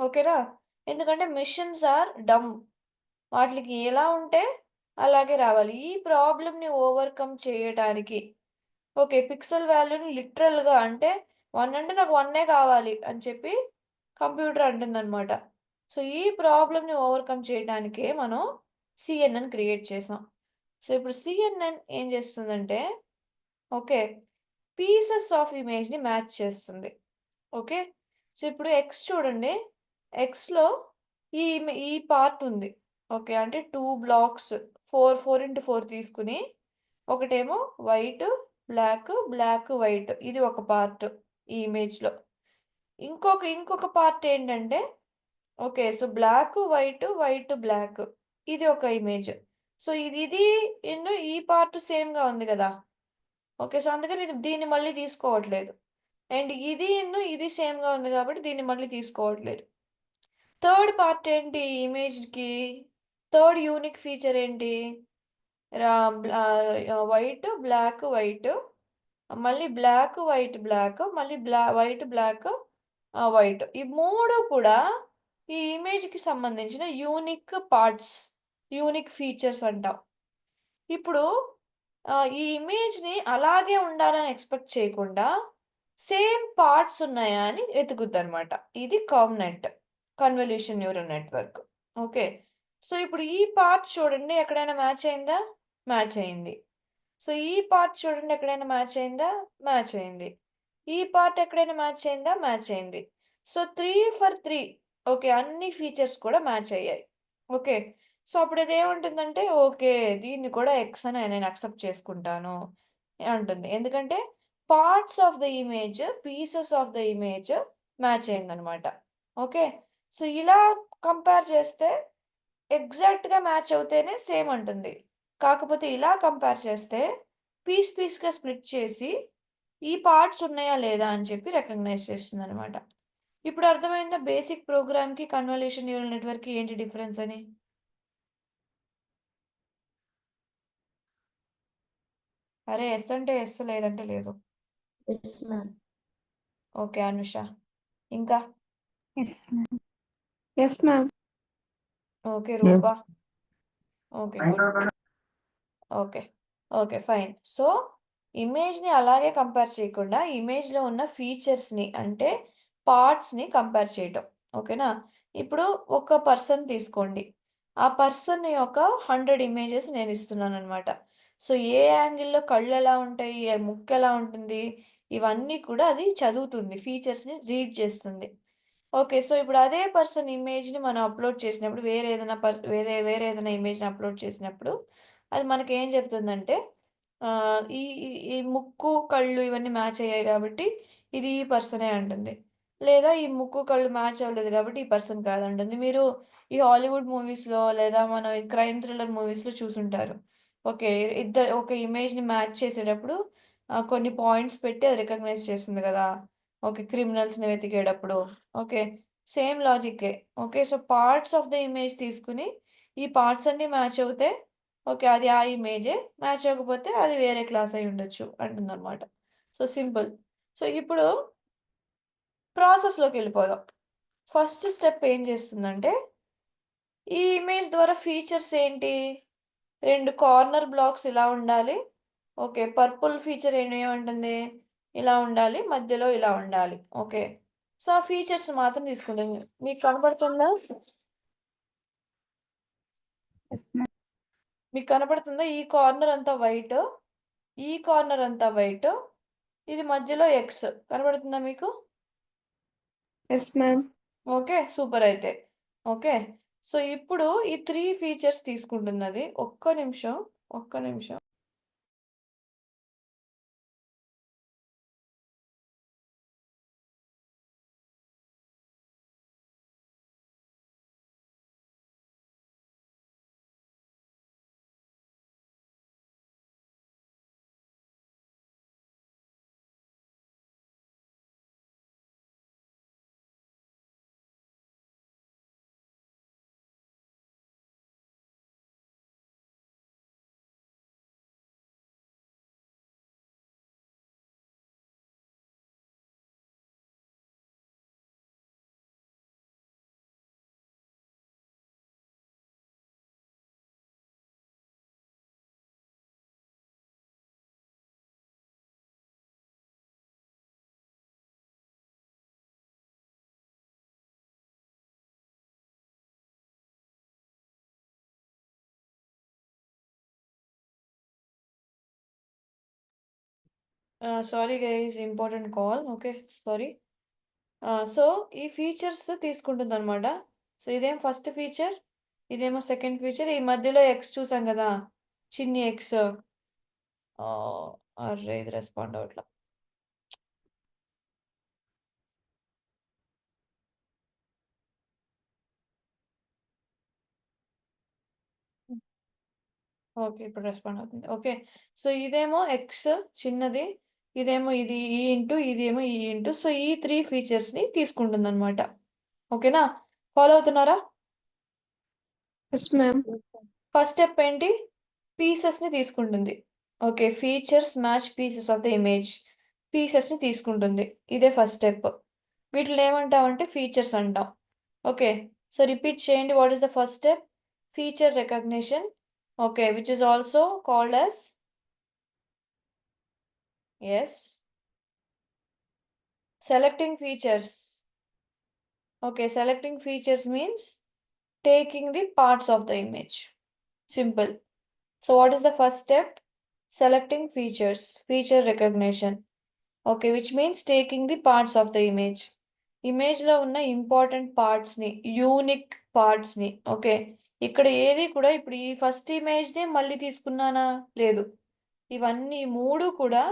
ఓకేనా? ఎందుకంటే మిషన్స్ ఆర్ డమ్, వాటికి ఎలా ఉంటే అలాగే రావాలి. ఈ ప్రాబ్లమ్ని ఓవర్కమ్ చేయడానికి ఓకే, పిక్సెల్ వాల్యూని లిటరల్గా అంటే 1 అంటే నాకు 1 కావాలి అని చెప్పి కంప్యూటర్ అంటుందన్నమాట. సో ఈ ప్రాబ్లమ్ని ఓవర్కమ్ చేయడానికే మనం సిఎన్ఎన్ క్రియేట్ చేసాం. సో ఇప్పుడు సిఎన్ఎన్ ఏం చేస్తుందంటే ఓకే, పీసెస్ ఆఫ్ ఇమేజ్ని మ్యాచ్ చేస్తుంది. ఓకే, సో ఇప్పుడు ఎక్స్ చూడండి, ఎక్స్లో ఈ పార్ట్ ఉంది. ఓకే, అంటే 2 బ్లాక్స్ 4x4 తీసుకుని, ఒకటేమో వైట్ బ్లాక్, బ్లాక్ వైట్, ఇది ఒక పార్ట్ ఈ ఇమేజ్లో. ఇంకొక పార్ట్ ఏంటంటే okay, so black white, white black, ఇది ఒక ఇమేజ్. సో ఇది ఈ పార్ట్ సేమ్గా ఉంది కదా. ఓకే, సో అందుకని దీన్ని మళ్ళీ తీసుకోవట్లేదు. అండ్ ఇది సేమ్గా ఉంది కాబట్టి దీన్ని మళ్ళీ తీసుకోవట్లేదు. థర్డ్ పార్ట్ ఏంటి ఇమేజ్కి? థర్డ్ యూనిక్ ఫీచర్ ఏంటి? వైట్ బ్లాక్ వైట్, మళ్ళీ బ్లాక్ వైట్ బ్లాక్, మళ్ళీ వైట్ బ్లాక్ వైట్, ఈ మూడు కూడా ఈ ఇమేజ్కి సంబంధించిన యూనిక్ పార్ట్స్, యూనిక్ ఫీచర్స్ అంటాం. ఇప్పుడు ఈ ఇమేజ్ని అలాగే ఉండాలని ఎక్స్పెక్ట్ చేయకుండా సేమ్ పార్ట్స్ ఉన్నాయా అని వెతుకుద్ది అనమాట. ఇది ConvNet, convolution neural network. Okay, so ఇప్పుడు ఈ పార్ట్ చూడండి, ఎక్కడైనా మ్యాచ్ అయిందా? మ్యాచ్ అయింది. సో ఈ పార్ట్ చూడండి, ఎక్కడైనా మ్యాచ్ అయిందా? మ్యాచ్ అయింది. ఈ పార్ట్ ఎక్కడైనా మ్యాచ్ అయిందా? మ్యాచ్ అయింది. So 3 for 3 okay. అన్ని ఫీచర్స్ కూడా మ్యాచ్ అయ్యాయి. ఓకే. సో, అప్పుడు ఇదేమంటుందంటే, ఓకే. దీన్ని కూడా ఎక్స్ అని నేను యాక్సెప్ట్ చేసుకుంటాను అంటుంది. ఎందుకంటే parts of the image, pieces of the image match అయిందనమాట. ఓకే. సో, ఇలా కంపేర్ చేస్తే ఎగ్జాక్ట్‌గా మ్యాచ్ అవుతేనే సేమ్ అంటుంది. కాకపోతే ఇలా కంపేర్ చేస్తే పీస్‌గా స్ప్లిట్ చేసి ఈ పార్ట్స్ ఉన్నాయా లేదా అని చెప్పి రికగ్నైజ్ చేస్తుందనమాట. ఇప్పుడు అర్థమైందా బేసిక్ ప్రోగ్రామ్‌కి, కన్వల్యూషన్ న్యూరల్ నెట్వర్క్‌కి ఏంటి డిఫరెన్స్ అని? అరే! యెస్ అంటే యెస్, లేదంటే లేదు. Yes, ma'am. ఓకే. అనుష. ఇంకా? Yes, ma'am. Okay. Yes. Rupa. Okay. Good. Okay. Okay. Fine. So, ఇమేజ్‌ని అలాగే కంపేర్ చేయకుండా, ఇమేజ్‌లో ఉన్న ఫీచర్స్‌ని అంటే పార్ట్స్‌ని కంపేర్ చేయటం. ఓకేనా? ఇప్పుడు ఒక పర్సన్ తీసుకోండి. ఆ పర్సన్ యొక్క 100 ఇమేజెస్ నేను ఇస్తున్నాననమాట. సో, ఏ యాంగిల్‌లో కళ్ళు ఎలా ఉంటాయి, ముక్కు ఎలా ఉంటుంది, ఇవన్నీ కూడా అది చదువుతుంది. ఫీచర్స్‌ని రీడ్ చేస్తుంది. ఓకే. సో, ఇప్పుడు అదే పర్సన్ ఇమేజ్‌ని మనం అప్‌లోడ్ చేసినప్పుడు వేరే ఏదైనా వేరే ఏదైనా ఇమేజ్‌ని అప్‌లోడ్ చేసినప్పుడు అది మనకేం చెప్తుందంటే ఈ ఈ ఈ ముక్కు, కళ్ళు ఇవన్నీ మ్యాచ్ అయ్యాయి కాబట్టి ఇది ఈ పర్సనే అంటుంది. లేదా ఈ ముక్కు, కళ్ళు మ్యాచ్ అవ్వలేదు కాబట్టి ఈ పర్సన్ కాదంటుంది. మీరు ఈ హాలీవుడ్ మూవీస్‌లో లేదా మనం ఈ క్రైమ్ థ్రిల్లర్ మూవీస్‌లో చూసుంటారు. ఓకే. ఒక ఇమేజ్‌ని మ్యాచ్ చేసేటప్పుడు కొన్ని పాయింట్స్ పెట్టి అది రికగ్నైజ్ చేస్తుంది కదా! ఓకే. క్రిమినల్స్‌ని వెతికేటప్పుడు. ఓకే. సేమ్ లాజిక్కే. Okay. So, parts of the image తీసుకొని ఈ పార్ట్స్ అన్నీ మ్యాచ్ అవుతే ఓకే. అది ఆ ఇమేజే. మ్యాచ్ అవ్వకపోతే అది వేరే క్లాస్ అయ్యుండొచ్చు అంటుందనమాట. So, simple. సో, ఇప్పుడు ప్రాసెస్‌లోకెళ్ళిపోదాం. ఫస్ట్ స్టెప్ ఏం చేస్తుందంటే, ఈ ఇమేజ్ ద్వారా ఫీచర్స్ ఏంటి? 2 కార్నర్ బ్లాక్స్ ఇలా ఉండాలి. ఓకే. పర్పుల్ ఫీచర్ ఏమంటుంది? ఇలా ఉండాలి. మధ్యలో ఇలా ఉండాలి. ఓకే. సో, ఆ ఫీచర్స్ మాత్రం తీసుకుంటుంది. మీకు కనపడుతుందా? Yes, ma'am. మీకు కనపడుతుందా? ఈ కార్నర్ అంతా వైట్. ఈ కార్నర్ అంతా వైట్. ఇది మధ్యలో ఎక్స్. కనపడుతుందా మీకు? Yes, ma'am. ఓకే. సూపర్ అయితే. ఓకే. సో, ఇప్పుడు ఈ 3 ఫీచర్స్ తీసుకుంటున్నది. ఒక్క నిమిషం. ఒక్క నిమిషం. Sorry guys, important call. Okay. Sorry. So, ఈ ఫీచర్స్ తీసుకుంటుందనమాట. సో, ఇదేం ఫస్ట్ ఫీచర్. ఇదేమో సెకండ్ ఫీచర్. ఈ మధ్యలో ఎక్స్ చూసాం గదా! చిన్ని ఎక్స్. అర్రే! ఇది రెస్పాండ్ అవ్వట్ల. ఓకే. ఇప్పుడు రెస్పాండ్ అవుతుంది. ఓకే. సో, ఇదేమో ఎక్స్ చిన్నది. ఇదేమో ఇది ఈ ఇంటూ ఇదేమో ఈ ఇంటూ. సో, ఈ 3 ఫీచర్స్‌ని తీసుకుంటుందనమాట. ఓకేనా? ఫాలో అవుతున్నారా? Yes, ma'am. ఫస్ట్ స్టెప్ ఏంటి? పీసెస్‌ని తీసుకుంటుంది. Okay. Features match pieces of the image. పీసెస్‌ని తీసుకుంటుంది. ఇదే ఫస్ట్ స్టెప్. వీటిల్ని ఏమంటామంటే ఫీచర్స్ అంటాం. ఓకే. సో, రిపీట్ చేయండి. What is the first step? Feature recognition. Okay. Which is also called as yes. Selecting features. Okay, selecting features means taking the parts of the image. Simple. So, what is the first step? Selecting features, feature recognition. Okay, which means taking the parts of the image. ఇమేజ్లో ఉన్న important పార్ట్స్ని, unique పార్ట్స్ని. Okay, ఇక్కడ ఏది కూడా ఇప్పుడు ఈ first ఇమేజ్ని మళ్ళీ తీసుకున్నానా? లేదు. ఇవన్నీ మూడు కూడా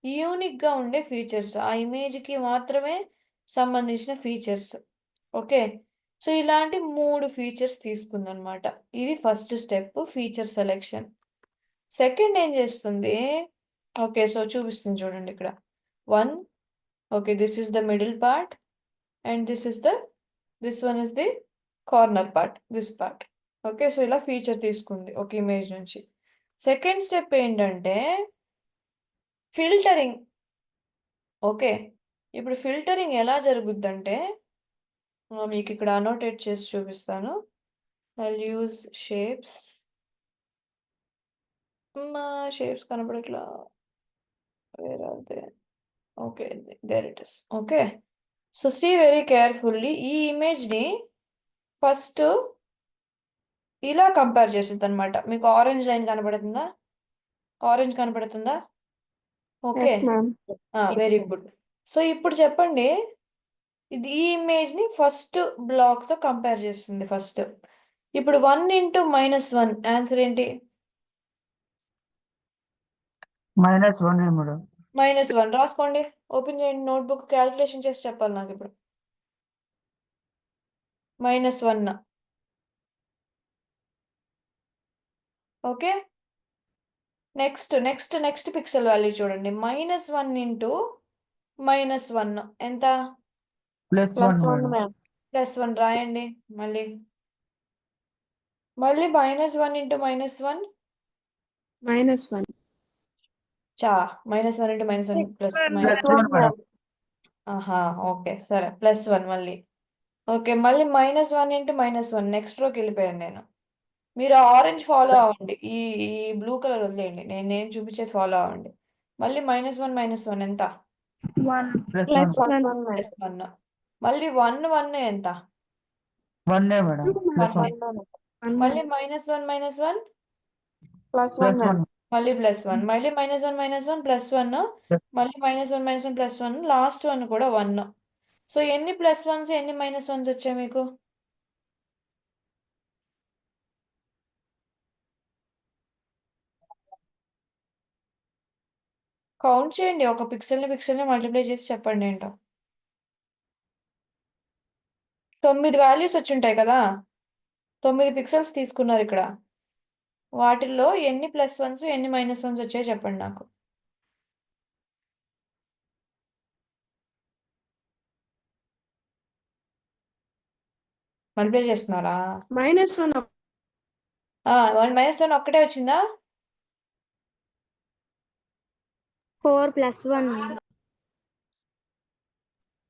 యూనిక్గా ఉండే ఫీచర్స్, ఆ ఇమేజ్కి మాత్రమే సంబంధించిన ఫీచర్స్. ఓకే, సో ఇలాంటి 3 ఫీచర్స్ తీసుకుందనమాట. ఇది first step, feature selection. Second ఏం చేస్తుంది? ఓకే, సో చూపిస్తుంది చూడండి ఇక్కడ. 1, okay, this is the middle part and this one is the corner part, this part. Okay, so ఇలా ఫీచర్ తీసుకుంది ఒక ఇమేజ్ నుంచి. సెకండ్ స్టెప్ ఏంటంటే ఫిల్టరింగ్. ఓకే, ఇప్పుడు ఫిల్టరింగ్ ఎలా జరుగుద్దంటే మీకు ఇక్కడ అనోటేట్ చేసి చూపిస్తాను. I'll use shapes. మా షేప్స్ కనపడట్లా, where are they? Okay, there it is. Okay, so see very carefully. ఈ ఇమేజ్ని ఫస్ట్ ఇలా కంపేర్ చేస్తుంది అనమాట. మీకు ఆరెంజ్ లైన్ కనపడుతుందా? ఆరెంజ్ కనపడుతుందా? Okay, yes ma'am. Very good. So ఇప్పుడు చెప్పండి, ఈ ఇమేజ్ని ఫస్ట్ బ్లాక్తో కంపేర్ చేస్తుంది ఫస్ట్. ఇప్పుడు 1 × -1 ఆన్సర్ ఏంటి? -1 మేడం. -1 రాసుకోండి. ఓపెన్ చేయండి నోట్బుక్, క్యాలిక్యులేషన్ చేసి చెప్పాలి నాకు ఇప్పుడు. -1. ఓకే, నెక్స్ట్ పిక్సెల్ వాల్యూ చూడండి. -1 × -1 ఎంత? +1 మేడం. మ్యామ్. +1 రాయండి. మళ్ళీ -1 × -1 -1. చా -1 × -1 +1 మేడం. ఆహా, ఓకే సరే, +1 మళ్ళీ. ఓకే, మళ్ళీ -1 × -1 నెక్స్ట్ రోకి వెళ్ళిపోయాను నేను. మీరు ఆరెంజ్ ఫాలో అవ్వండి, ఈ ఈ బ్లూ కలర్ వదిలేయండి, నేను చూపించేది ఫాలో అవ్వండి. మళ్ళీ -1 -1 ఎంత? 1. +1 +1. మళ్ళీ 1 1 ఎంత? 1 మేడం. 1. మళ్ళీ -1 -1 +1 మళ్ళీ +1, మళ్ళీ -1 -1 +1, మళ్ళీ -1 -1 +1, లాస్ట్ వన్ కూడా 1. సో ఎన్ని +1s ఎన్ని -1s వచ్చాయి మీకు? కౌంట్ చేయండి, ఒక పిక్సెల్ని మల్టిప్లై చేసి చెప్పండి ఏంటో. 9 వాల్యూస్ వచ్చి ఉంటాయి కదా, 9 పిక్సెల్స్ తీసుకున్నారు ఇక్కడ. వాటిల్లో ఎన్ని +1s ఎన్ని -1s వచ్చాయో చెప్పండి నాకు. మల్టిప్లై చేస్తున్నారా? -1. -1 ఒక్కటే వచ్చిందా? 4 + 1.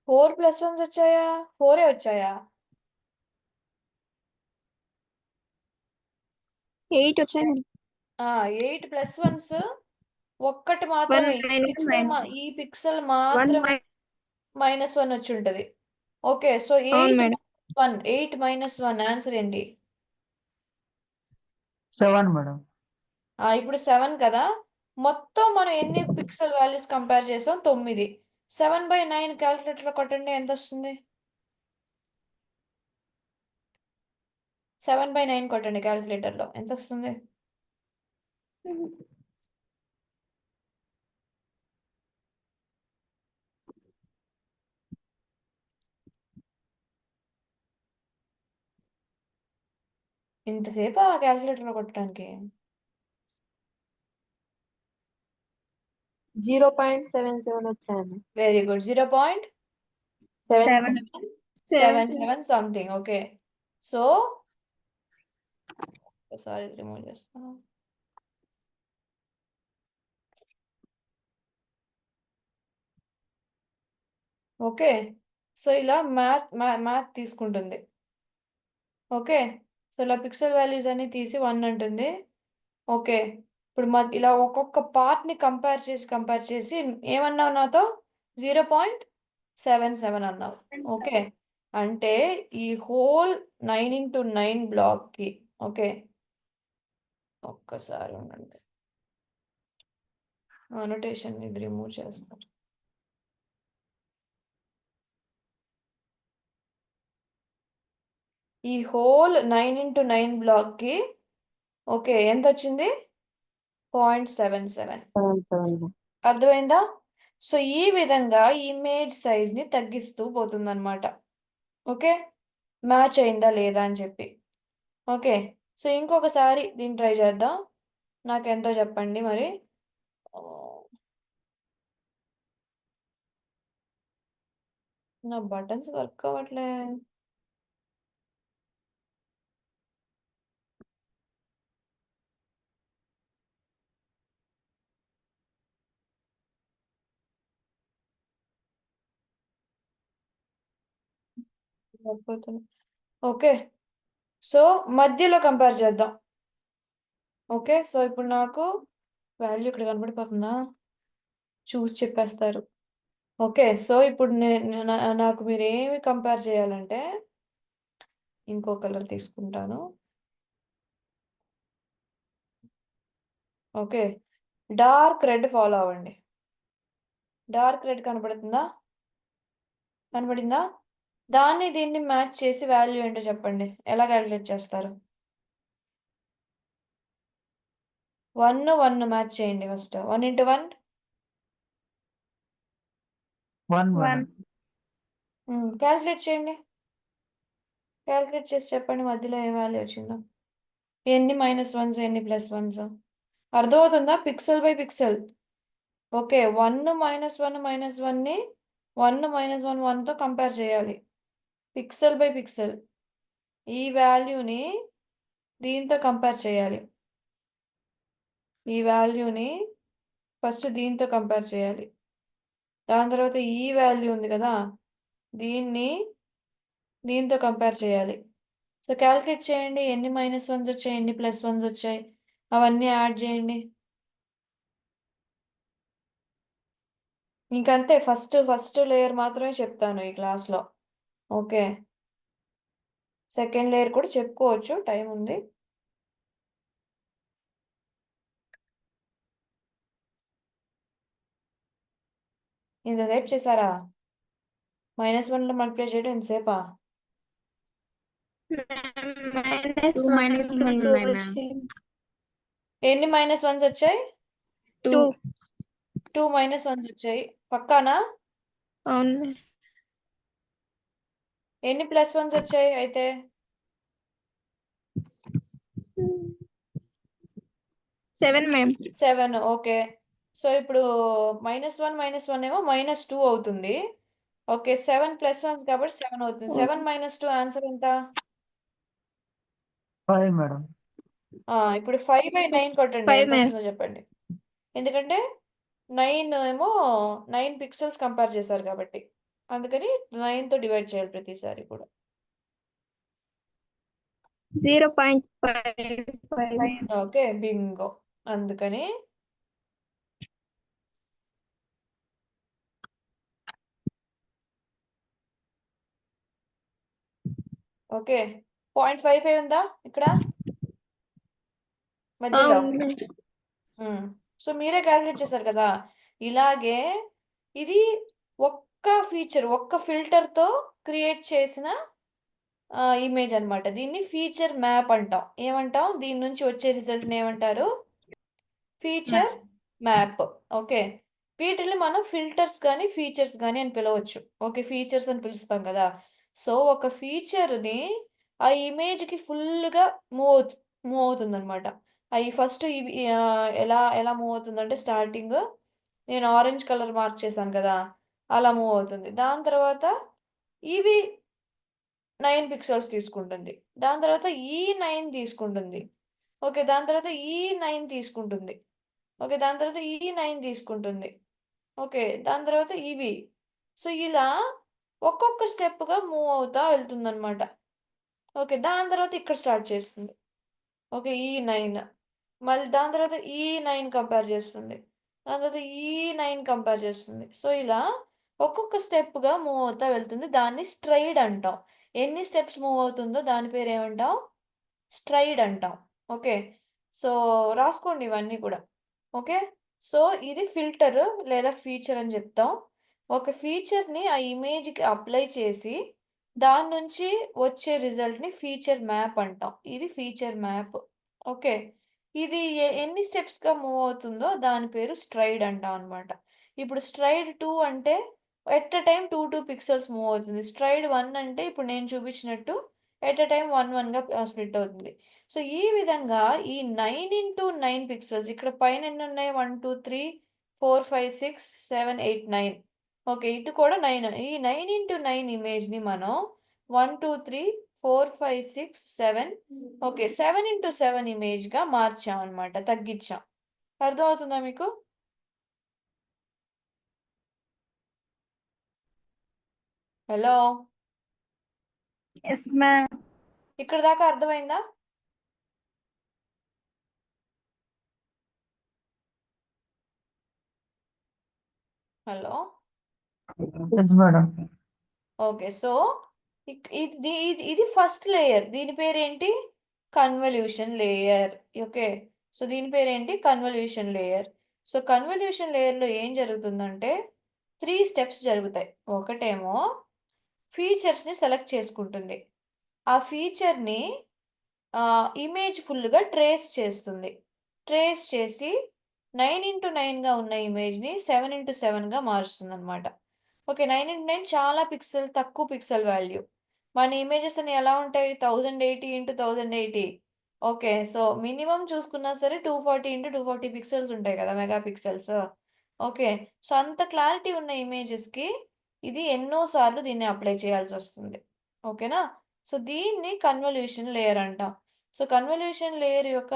4 +1s వచ్చాయా? 4 వచ్చాయా? 8 వచ్చాయి. 8 +1s ఒక్కటి మాత్రమే. ఈ పిక్సెల్ మాత్రమే -1 వచ్చి ఉంటుంది. ఓకే, సో 8 -1 ఆన్సర్ ఏంటి? 7 మేడం. ఇప్పుడు 7 కదా. మొత్తం మనం ఎన్ని పిక్సెల్ వాల్యూస్ కంపేర్ చేసాం? 9. 7/9 క్యాలిక్యులేటర్లో కొట్టండి, ఎంత వస్తుంది? 7/9 కొట్టండి క్యాలిక్యులేటర్లో, ఎంత వస్తుంది? ఇంతసేపు ఆ క్యాలిక్యులేటర్లో కొట్టడానికి? 0.77 వచ్చాయండి. Very good. 0.77 something. Okay, so ఒకసారి రిమూవ్ చేస్తాను. ఓకే, సో ఇలా మ్యాథ్ తీసుకుంటుంది. ఓకే, సో ఇలా పిక్సెల్ వాల్యూస్ అన్ని తీసి 1 అంటుంది. ఓకే, ఇప్పుడు ఇలా ఒక్కొక్క పార్ట్ని కంపేర్ చేసి ఏమన్నావు నాతో? 0.77 అన్నావు. ఓకే, అంటే ఈ హోల్ 9 × 9 బ్లాక్కి. ఓకే, ఒక్కసారి ఉండండి, అనోటేషన్ ఇది రిమూవ్ చేస్తాను. ఈ హోల్ 9 into 9 బ్లాక్కి ఓకే ఎంత వచ్చింది 0.77 అర్థమైందా? సో ఈ విధంగా ఇమేజ్ సైజ్ని తగ్గిస్తూ పోతుందన్నమాట. ఓకే, మ్యాచ్ అయిందా లేదా అని చెప్పి. ఓకే, సో ఇంకొకసారి దీన్ని ట్రై చేద్దాం. నాకెంతో చెప్పండి మరి. నా బటన్స్ వర్క్ అవ్వట్లే. ఓకే, సో మధ్యలో కంపేర్ చేద్దాం. ఓకే, సో ఇప్పుడు నాకు వాల్యూ ఇక్కడ కనబడిపోతుందా, చూసి చెప్పేస్తారు. ఓకే, సో ఇప్పుడు నాకు మీరు ఏమి కంపేర్ చేయాలంటే ఇంకో కలర్ తీసుకుంటాను. ఓకే, డార్క్ రెడ్ ఫాలో అవ్వండి. డార్క్ రెడ్ కనబడుతుందా, కనబడిందా? దాన్ని దీన్ని మ్యాచ్ చేసి వాల్యూ ఏంటో చెప్పండి. ఎలా క్యాలిక్యులేట్ చేస్తారు? 1 1 మ్యాచ్ చేయండి ఫస్ట్. 1 into 1 1 madam. క్యాలిక్యులేట్ చేయండి. క్యాలిక్యులేట్ చేసి చెప్పండి మధ్యలో ఏ వాల్యూ వచ్చిందో. ఎన్ని -1s ఎన్ని +1s అర్థమవుతుందా? Pixel by pixel. ఓకే, 1 -1 -1ని 1 -1 1తో కంపేర్ చేయాలి పిక్సెల్ బై పిక్సెల్. ఈ వాల్యూని దీంతో కంపేర్ చేయాలి. ఈ వాల్యూని ఫస్ట్ దీంతో కంపేర్ చేయాలి. దాని తర్వాత ఈ వాల్యూ ఉంది కదా, దీన్ని దీంతో కంపేర్ చేయాలి. సో క్యాలిక్యులేట్ చేయండి. ఎన్ని -1s వచ్చాయి, ఎన్ని +1s వచ్చాయి, అవన్నీ యాడ్ చేయండి. ఇంకంతే, ఫస్ట్ లేయర్ మాత్రమే చెప్తాను ఈ క్లాస్లో. ఓకే, సెకండ్ లేయర్ కూడా చెప్పుకోవచ్చు, టైం ఉంది. ఇంతసేపు చేశారా? -1లో మల్టిప్లై చేయడం ఎంతసేపా? -1 ఉన్నాయి మ్యామ్. ఎన్ని -1s వచ్చాయి? 2. 2 -1s వచ్చాయి. పక్కానా? అవును. ఎన్ని +1s వచ్చాయి అయితే? 7 మ్యామ్. 7. ఓకే, సో ఇప్పుడు -1 -1 ఏమో -2 అవుతుంది. ఓకే, 7 +1s కాబట్టి 7 అవుతుంది. 7 - 2 ఆన్సర్ ఎంత? 5 మేడం. ఇప్పుడు 5/9 కొట్టండి. 5 ఎంత మ్యామ్. వస్తుందో చెప్పండి. ఎందుకంటే 9 ఏమో 9 పిక్సెల్స్ కంపేర్ చేశారు కాబట్టి, అందుకని 9తో డివైడ్ చేయాలి ప్రతిసారి కూడా. 0.55. Okay, Bingo. అందుకని ఓకే, 0.55 ఉందా ఇక్కడ మధ్యలో? అవును. సో మీరే క్యాలిక్యులేట్ చేశారు కదా. ఇలాగే ఇది ఒక్క ఫిల్టర్తో క్రియేట్ చేసిన ఇమేజ్ అన్నమాట. దీన్ని ఫీచర్ మ్యాప్ అంటాం. ఏమంటాం? దీని నుంచి వచ్చే రిజల్ట్ని ఏమంటారు? Feature map. ఓకే, వీటిని మనం ఫిల్టర్స్ కానీ ఫీచర్స్ కానీ అని పిలవచ్చు. ఓకే, ఫీచర్స్ అని పిలుస్తాం కదా. సో ఒక ఫీచర్ని ఆ ఇమేజ్కి ఫుల్గా మూవ్ అవుతుంది అనమాట. అవి ఫస్ట్ ఇవి ఎలా ఎలా మూవ్ అవుతుందంటే, స్టార్టింగ్ నేను ఆరెంజ్ కలర్ మార్క్ చేశాను కదా, అలా మూవ్ అవుతుంది. దాని తర్వాత ఇవి 9 పిక్సెల్స్ తీసుకుంటుంది. దాని తర్వాత ఈ 9 తీసుకుంటుంది. ఓకే, దాని తర్వాత ఈ 9 తీసుకుంటుంది. ఓకే, దాని తర్వాత ఈ 9 తీసుకుంటుంది. ఓకే, దాని తర్వాత ఇవి. సో ఇలా ఒక్కొక్క స్టెప్గా మూవ్ అవుతా వెళ్తుందన్నమాట. ఓకే, దాని తర్వాత ఇక్కడ స్టార్ట్ చేస్తుంది. ఓకే, ఈ 9 మళ్ళీ దాని తర్వాత ఈ 9 కంపేర్ చేస్తుంది. దాని తర్వాత ఈ 9 కంపేర్ చేస్తుంది. సో ఇలా ఒక్కొక్క స్టెప్గా మూవ్ అవుతా వెళ్తుంది. దాన్ని స్ట్రైడ్ అంటాం. ఎన్ని స్టెప్స్ మూవ్ అవుతుందో దాని పేరు ఏమంటాం? స్ట్రైడ్ అంటాం. ఓకే, సో రాసుకోండి ఇవన్నీ కూడా. ఓకే, సో ఇది ఫిల్టర్ లేదా ఫీచర్ అని చెప్తాం. ఒక ఫీచర్ని ఆ ఇమేజ్కి అప్లై చేసి దాని నుంచి వచ్చే రిజల్ట్ని ఫీచర్ మ్యాప్ అంటాం. ఇది ఫీచర్ మ్యాప్. ఓకే, ఇది ఎన్ని స్టెప్స్గా మూవ్ అవుతుందో దాని పేరు స్ట్రైడ్ అంటాం అనమాట. ఇప్పుడు స్ట్రైడ్ 2 అంటే at a time 2 pixels move అవుతుంది. స్ట్రైడ్ 1 అంటే ఇప్పుడు నేను చూపించినట్టు ఎట్ అ టైం 1 గా స్ప్లిట్ అవుతుంది. సో ఈ విధంగా ఈ 9 × 9 పిక్సెల్స్ ఇక్కడ పైన ఎన్ని ఉన్నాయి? 1 2 3 4 5 6 7 8 9. ఓకే, ఇటు కూడా 9. ఈ 9 × 9 ఇమేజ్ని మనం 1 2 3 4 5 6 7 ఓకే 7 × 7 ఇమేజ్గా మార్చాం అనమాట, తగ్గించాం. అర్థమవుతుందా మీకు? Hello, yes ma'am. ఇక్కడ దాకా అర్థమైందా? Hello, yes madam. Okay. So ఇది ఫస్ట్ లేయర్. దీని పేరేంటి? Convolution layer. ఓకే, సో దీని పేరేంటి? Convolution layer. సో కన్వల్యూషన్ లేయర్లో ఏం జరుగుతుందంటే 3 స్టెప్స్ జరుగుతాయి. ఒకటేమో ఫీచర్స్ని సెలెక్ట్ చేసుకుంటుంది. ఆ ఫీచర్ని ఇమేజ్ ఫుల్గా ట్రేస్ చేస్తుంది. ట్రేస్ చేసి 9 × 9గా ఉన్న ఇమేజ్ని 7 × 7గా మారుస్తుంది అనమాట. ఓకే, 9 × 9 చాలా తక్కువ పిక్సెల్ వాల్యూ. మన ఇమేజెస్ అని ఎలా ఉంటాయి? 1080 × 1080. ఓకే, సో మినిమం చూసుకున్నా సరే 240 × 240 పిక్సెల్స్ ఉంటాయి కదా, మెగా పిక్సెల్స్. ఓకే, సో అంత క్లారిటీ ఉన్న ఇమేజెస్కి ఇది ఎన్నోసార్లు దీన్ని అప్లై చేయాల్సి వస్తుంది. ఓకేనా? సో దీన్ని కన్వల్యూషన్ లేయర్ అంటాం. సో కన్వల్యూషన్ లేయర్ యొక్క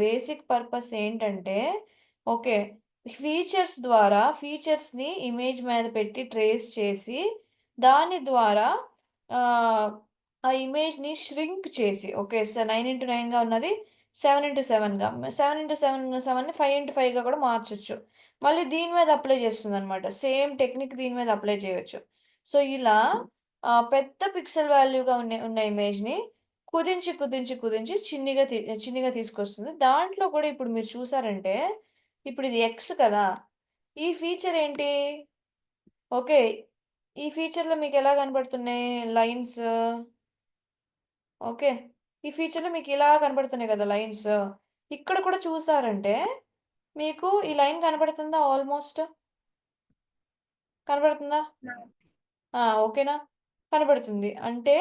బేసిక్ పర్పస్ ఏంటంటే, ఓకే, ఫీచర్స్ ద్వారా ఫీచర్స్ని ఇమేజ్ మీద పెట్టి ట్రేస్ చేసి దాని ద్వారా ఆ ఇమేజ్ని ష్రింక్ చేసి, ఓకే, 9 × 9గా ఉన్నది 7 × 7గా, 7 × 7ని 5 × 5గా కూడా మార్చొచ్చు. మళ్ళీ దీని మీద అప్లై చేస్తుంది అనమాట. సేమ్ టెక్నిక్ దీని మీద అప్లై చేయొచ్చు. సో ఇలా పెద్ద పిక్సెల్ వాల్యూగా ఉన్న ఇమేజ్ని కుదించి చిన్నిగా తీసుకొస్తుంది. దాంట్లో కూడా ఇప్పుడు మీరు చూసారంటే ఇప్పుడు ఇది ఎక్స్ కదా, ఈ ఫీచర్ ఏంటి? ఓకే, ఈ ఫీచర్లో మీకు ఎలా కనబడుతున్నాయి? లైన్స్. ఓకే, ఈ ఫీచర్లో మీకు ఇలా కనబడుతున్నాయి కదా లైన్స్. ఇక్కడ కూడా చూసారంటే మీకు ఈ లైన్ కనబడుతుందా? ఆల్మోస్ట్ కనబడుతుందా? ఓకేనా, కనబడుతుంది. అంటే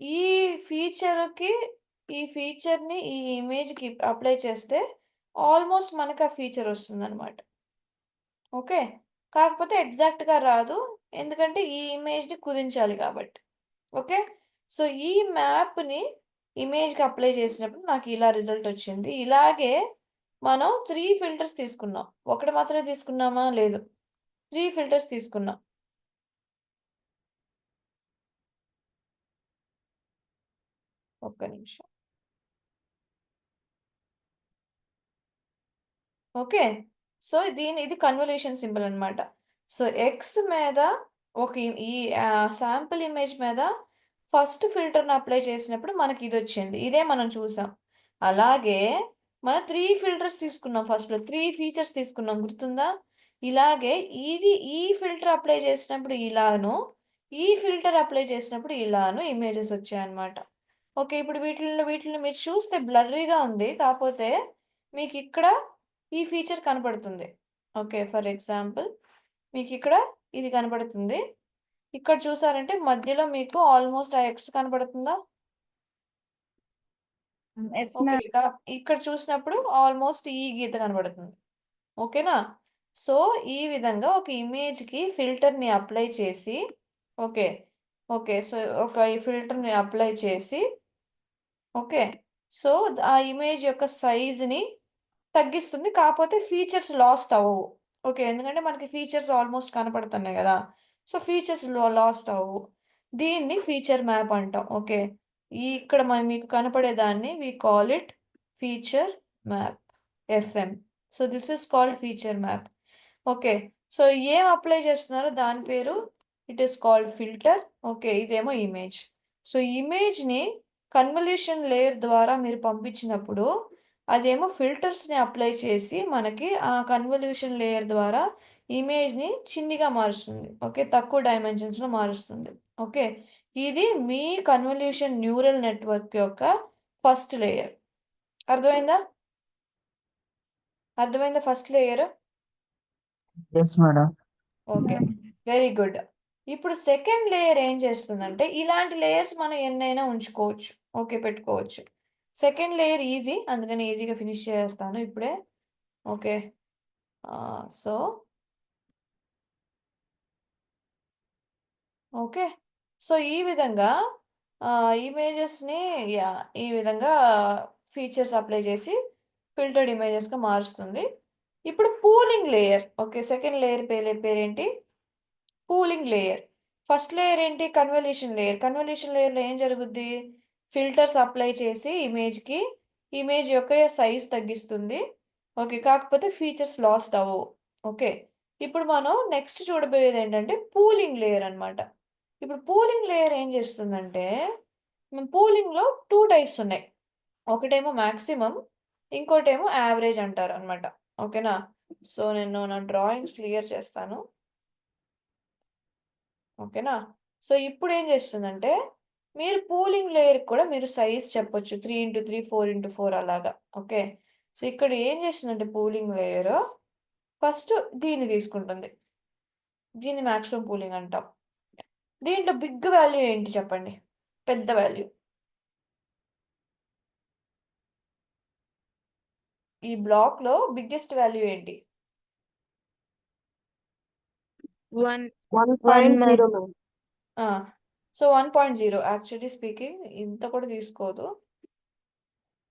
ఈ ఫీచర్కి ఈ ఫీచర్ని ఈ ఇమేజ్కి అప్లై చేస్తే ఆల్మోస్ట్ మనకు ఆ ఫీచర్ వస్తుంది అనమాట. ఓకే, కాకపోతే ఎగ్జాక్ట్గా రాదు, ఎందుకంటే ఈ ఇమేజ్ని కుదించాలి కాబట్టి. ఓకే, సో ఈ మ్యాప్ని ఇమేజ్కి అప్లై చేసినప్పుడు నాకు ఇలా రిజల్ట్ వచ్చింది. ఇలాగే మనం 3 ఫిల్టర్స్ తీసుకున్నాం. ఒకటి మాత్రమే తీసుకున్నామా? లేదు, 3 ఫిల్టర్స్ తీసుకున్నాం. ఒక్క నిమిషం. ఓకే, సో ఇది కన్వల్యూషన్ సింబల్ అనమాట. సో ఎక్స్ మీద ఒక ఈ శాంపుల్ ఇమేజ్ మీద ఫస్ట్ ఫిల్టర్ని అప్లై చేసినప్పుడు మనకి ఇది వచ్చింది. ఇదే మనం చూసాం. అలాగే మనం 3 ఫిల్టర్స్ తీసుకున్నాం. ఫస్ట్లో 3 ఫీచర్స్ తీసుకున్నాం, గుర్తుందా? ఇలాగే ఈ ఫిల్టర్ అప్లై చేసినప్పుడు ఇలాను, ఈ ఫిల్టర్ అప్లై చేసినప్పుడు ఇలాను ఇమేజెస్ వచ్చాయన్నమాట. ఓకే, ఇప్పుడు వీటిని మీరు చూస్తే బ్లర్రీగా ఉంది, కాకపోతే మీకు ఇక్కడ ఈ ఫీచర్ కనపడుతుంది. ఓకే, ఫర్ ఎగ్జాంపుల్ మీకు ఇక్కడ ఇది కనపడుతుంది. ఇక్కడ చూసారంటే మధ్యలో మీకు ఆల్మోస్ట్ ఆ ఎక్స్ కనపడుతుందా? Yes okay, ma'am. ఇక్కడ చూసినప్పుడు ఆల్మోస్ట్ ఈ గీత కనబడుతుంది. ఓకేనా? సో ఈ విధంగా ఒక ఇమేజ్కి ఫిల్టర్ని అప్లై చేసి, ఓకే ఓకే సో ఒక ఈ ఫిల్టర్ని అప్లై చేసి, ఓకే, సో ఆ ఇమేజ్ యొక్క సైజుని తగ్గిస్తుంది, కాకపోతే ఫీచర్స్ లాస్ట్ అవ్వవు. ఓకే, ఎందుకంటే మనకి ఫీచర్స్ ఆల్మోస్ట్ కనపడుతున్నాయి కదా, సో ఫీచర్స్ లాస్ట్ అవ్వవు. దీన్ని ఫీచర్ మ్యాప్ అంటాం. ఓకే, ఇక్కడ మీకు కనపడేదాన్ని we call it feature map, FM. So this is called feature map. Okay, so ఏం అప్లై చేస్తున్నారో దాని పేరు it is called filter. Okay, ఇదేమో ఇమేజ్. సో ఇమేజ్ని కన్వల్యూషన్ లేయర్ ద్వారా మీరు పంపించినప్పుడు అదేమో ఫిల్టర్స్ని అప్లై చేసి మనకి ఆ కన్వల్యూషన్ లేయర్ ద్వారా ఇమేజ్ని చిన్నిగా మారుస్తుంది. ఓకే, తక్కువ డైమెన్షన్స్లో మారుస్తుంది. ఓకే, ఇది మీ కన్వల్యూషన్ న్యూరల్ నెట్వర్క్ యొక్క ఫస్ట్ లేయర్. అర్థమైందా? అర్థమైందా first layer? Yes madam. Okay, very good. ఇప్పుడు సెకండ్ లేయర్ ఏం చేస్తుందంటే ఇలాంటి లేయర్స్ మనం ఎన్నైనా ఉంచుకోవచ్చు, ఓకే, పెట్టుకోవచ్చు. సెకండ్ లేయర్ ఈజీ, అందుకని ఈజీగా ఫినిష్ చేస్తాను ఇప్పుడే. ఓకే, సో ఓకే, సో ఈ విధంగా ఇమేజెస్ని ఈ విధంగా ఫీచర్స్ అప్లై చేసి ఫిల్టర్డ్ ఇమేజెస్గా మారుస్తుంది. ఇప్పుడు pooling layer. Okay, second layer పేరేంటి? Pooling layer. ఫస్ట్ లేయర్ ఏంటి? Convolution layer. కన్వల్యూషన్ లేయర్లో ఏం జరుగుద్ది? ఫిల్టర్స్ అప్లై చేసి ఇమేజ్కి ఇమేజ్ యొక్క సైజ్ తగ్గిస్తుంది. ఓకే, కాకపోతే ఫీచర్స్ లాస్ట్ అవ్వవు. ఓకే, ఇప్పుడు మనం నెక్స్ట్ చూడబోయేది ఏంటంటే పూలింగ్ లేయర్ అనమాట. ఇప్పుడు పూలింగ్ లేయర్ ఏం చేస్తుందంటే పూలింగ్లో 2 టైప్స్ ఉన్నాయి. ఒకటేమో మ్యాక్సిమం, ఇంకోటేమో యావరేజ్ అంటారు అనమాట. ఓకేనా? సో నేను నా డ్రాయింగ్స్ క్లియర్ చేస్తాను. ఓకేనా? సో ఇప్పుడు ఏం చేస్తుందంటే మీరు పూలింగ్ లేయర్ కూడా మీరు సైజ్ చెప్పొచ్చు, 3x3, 4x4 అలాగా. ఓకే, సో ఇక్కడ ఏం చేస్తుందంటే పూలింగ్ లేయర్ ఫస్ట్ దీన్ని తీసుకుంటుంది. దీన్ని మ్యాక్సిమం పూలింగ్ అంటాం. దీంట్లో బిగ్ వాల్యూ ఏంటి చెప్పండి? పెద్ద వాల్యూ. ఈ బ్లాక్లో బిగ్గెస్ట్ వాల్యూ ఏంటి? 1 1.0 మ్యామ్. సో 1.0 యాక్చువల్లీ స్పీకింగ్ ఇంత కూడా తీసుకోదు.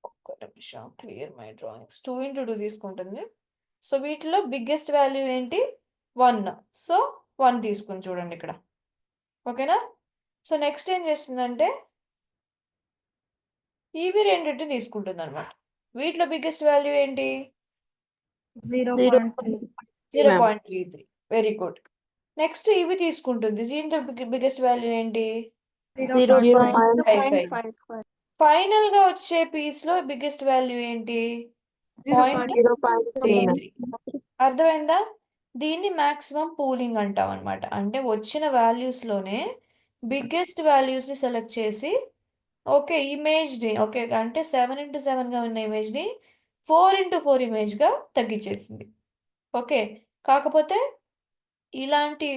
ఒక్క నిమిషం, క్లియర్ మై డ్రాయింగ్స్. 2x2 తీసుకుంటుంది. సో వీటిలో బిగ్గెస్ట్ వాల్యూ ఏంటి? 1. సో 1 తీసుకుని చూడండి ఇక్కడ. ఓకేనా? సో నెక్స్ట్ ఏం చేస్తుందంటే ఇవి రెండింటిని తీసుకుంటుంది అనమాట. వీటిలో బిగ్గెస్ట్ వాల్యూ ఏంటి? 0.33. Very good. నెక్స్ట్ ఇవి తీసుకుంటుంది. దీంట్లో బిగ్గెస్ట్ వాల్యూ ఏంటి? 0.55. ఫైనల్ గా వచ్చే పీస్ లో బిగ్గెస్ట్ వాల్యూ ఏంటి? 0.33. అర్థమైందా? దీన్ని మాక్సిమం పూలింగ్ అంటాం అనమాట. అంటే వచ్చిన వాల్యూస్ లోనే బిగ్గెస్ట్ వాల్యూస్ ని సెలెక్ట్ చేసి ఓకే ఇమేజ్ని ఓకే అంటే 7x7 గా ఉన్న ఇమేజ్ని 4x4 ఇమేజ్గా తగ్గించేసింది. ఓకే, కాకపోతే ఇలాంటి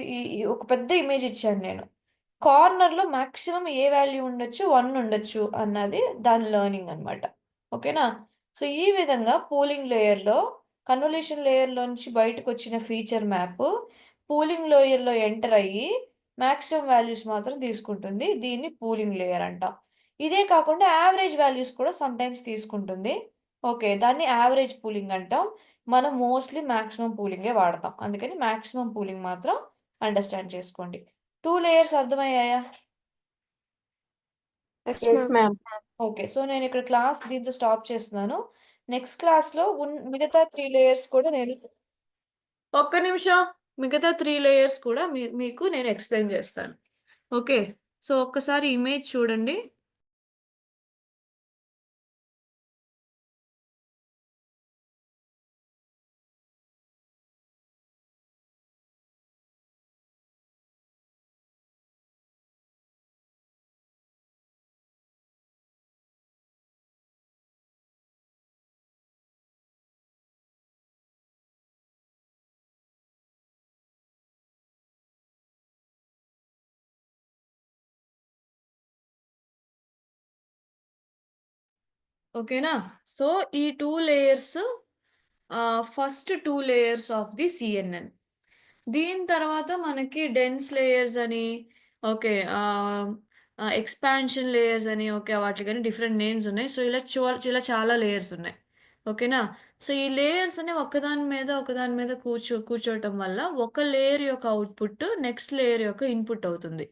ఒక పెద్ద ఇమేజ్ ఇచ్చాను నేను. కార్నర్లో మాక్సిమం ఏ వాల్యూ ఉండొచ్చు? 1 ఉండొచ్చు అన్నది దాని లెర్నింగ్ అనమాట. ఓకేనా? సో ఈ విధంగా పూలింగ్ లేయర్లో కన్వల్యూషన్ లేయర్లో నుంచి బయటకు వచ్చిన ఫీచర్ మ్యాప్ పూలింగ్ లేయర్లో ఎంటర్ అయ్యి మాక్సిమం వాల్యూస్ మాత్రం తీసుకుంటుంది. దీన్ని పూలింగ్ లేయర్ అంటాం. ఇదే కాకుండా యావరేజ్ వాల్యూస్ కూడా సమ్టైమ్స్ తీసుకుంటుంది. ఓకే, దాన్ని యావరేజ్ పూలింగ్ అంటాం. మనం మోస్ట్లీ మాక్సిమం పూలింగే వాడతాం, అందుకని మాక్సిమం పూలింగ్ మాత్రం అండర్స్టాండ్ చేసుకోండి. 2 లేయర్స్ అర్థమయ్యాయా? Yes, ma'am. ఓకే, సో నేను ఇక్కడ క్లాస్ దీంతో స్టాప్ చేస్తున్నాను. నెక్స్ట్ క్లాస్లో మిగతా 3 లేయర్స్ కూడా నేను ఒక్క నిమిషం మిగతా 3 లేయర్స్ కూడా మీకు నేను ఎక్స్ప్లెయిన్ చేస్తాను. ఓకే, సో ఒక్కసారి ఇమేజ్ చూడండి. ఓకేనా? సో ఈ 2 layers first 2 layers of the CNN. దీని తర్వాత మనకి డెన్స్ లేయర్స్ అని ఓకే ఎక్స్పాన్షన్ లేయర్స్ అని ఓకే వాటికి కానీ డిఫరెంట్ నేమ్స్ ఉన్నాయి. సో ఇలా చాలా లేయర్స్ ఉన్నాయి. ఓకేనా? సో ఈ లేయర్స్ అనేవి ఒకదాని మీద కూర్చోవటం వల్ల ఒక లేయర్ యొక్క అవుట్పుట్ నెక్స్ట్ లేయర్ యొక్క ఇన్పుట్ అవుతుంది.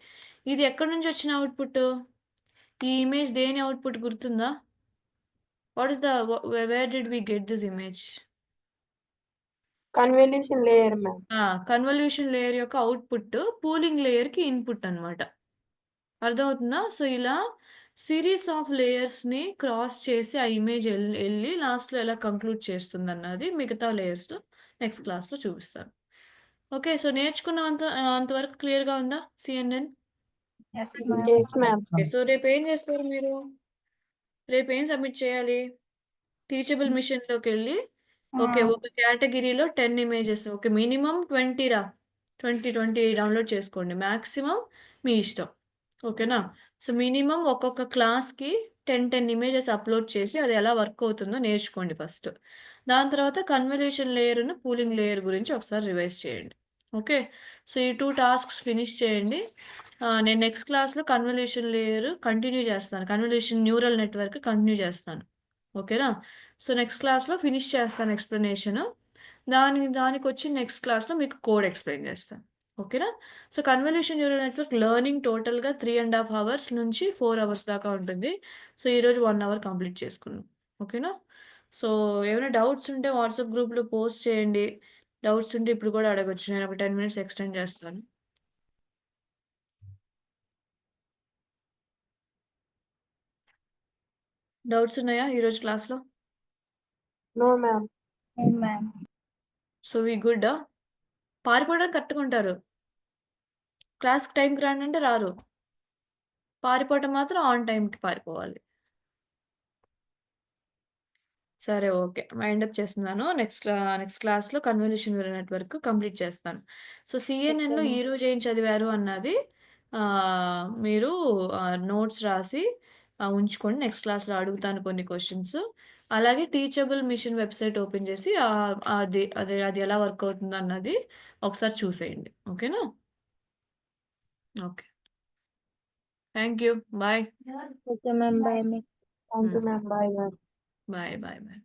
ఇది ఎక్కడి నుంచి వచ్చిన అవుట్పుట్? ఈ ఇమేజ్ దేని అవుట్పుట్ గుర్తుందా? What is where did we get this image? Convolution layer, ma'am. Convolution layer యొక్క అవుట్పుట్ పూలింగ్ లేయర్కి ఇన్పుట్ అనమాట. అర్థమవుతుందా? సో ఇలా సిరీస్ ఆఫ్ లేయర్స్ని క్రాస్ చేసి ఆ ఇమేజ్ వెళ్ళి లాస్ట్లో ఎలా కంక్లూడ్ చేస్తుంది అన్నది మిగతా లేయర్స్లో నెక్స్ట్ క్లాస్లో చూపిస్తాను. ఓకే, సో నేర్చుకున్నంత అంతవరకు క్లియర్గా ఉందా CNN? Yes, Yes, ma'am. Okay, so రేపు ఏం చేస్తారు మీరు? రేపు ఏం సబ్మిట్ చేయాలి? టీచబుల్ మిషన్లోకి వెళ్ళి ఓకే ఒక కేటగిరీలో 10 ఇమేజెస్, ఓకే మినిమం 20 రా, 20 డౌన్లోడ్ చేసుకోండి, మ్యాక్సిమం మీ ఇష్టం. ఓకేనా? సో మినిమం ఒక్కొక్క క్లాస్కి 10 ఇమేజెస్ అప్లోడ్ చేసి అది ఎలా వర్క్ అవుతుందో నేర్చుకోండి ఫస్ట్. దాని తర్వాత కన్వల్యూషన్ లేయర్ను పూలింగ్ లేయర్ గురించి ఒకసారి రివైజ్ చేయండి. ఓకే, సో ఈ 2 టాస్క్స్ ఫినిష్ చేయండి. నేను నెక్స్ట్ క్లాస్లో కన్వల్యూషన్ లేయర్ కంటిన్యూ చేస్తాను, కన్వల్యూషన్ న్యూరల్ నెట్వర్క్ కంటిన్యూ చేస్తాను. ఓకేనా? సో నెక్స్ట్ క్లాస్లో ఫినిష్ చేస్తాను ఎక్స్ప్లెనేషన్. దానికి వచ్చి నెక్స్ట్ క్లాస్లో మీకు కోడ్ ఎక్స్ప్లెయిన్ చేస్తాను. ఓకేనా? So convolution neural network learning టోటల్గా 3.5 hours నుంచి 4 hours దాకా ఉంటుంది. సో ఈరోజు 1 hour కంప్లీట్ చేసుకున్నాం. ఓకేనా? సో ఏమైనా డౌట్స్ ఉంటే వాట్సాప్ గ్రూప్లో పోస్ట్ చేయండి. డౌట్స్ ఉంటే ఇప్పుడు కూడా అడగొచ్చు, నేను ఒక 10 minutes ఎక్స్టెండ్ చేస్తాను. డౌట్స్ ఉన్నాయా ఈరోజు క్లాస్లో? No, ma'am. ma'am. So we good. పారిపోవడానికి కట్టుకుంటారు, క్లాస్కి టైంకి రండి అంటే రారు, పారిపోవటం మాత్రం ఆన్ టైంకి పారిపోవాలి. సరే ఓకే, వైండప్ చేస్తున్నాను. నెక్స్ట్ క్లాస్లో కన్వల్యూషన్ న్యూరల్ నెట్వర్క్ కంప్లీట్ చేస్తాను. సో సిఎన్ఎన్లో ఈరోజు ఏం చదివారు అన్నది మీరు నోట్స్ రాసి ఉంచుకోండి. నెక్స్ట్ క్లాస్లో అడుగుతాను కొన్ని క్వశ్చన్స్. అలాగే టీచబుల్ మిషన్ వెబ్సైట్ ఓపెన్ చేసి అది ఎలా వర్క్ అవుతుందో అన్నది ఒకసారి చూసేయండి. ఓకేనా? Okay, thank you, bye Okay, ma'am. Bye, ma'am. Thank you, ma'am. Bye, ma'am. Bye bye bye.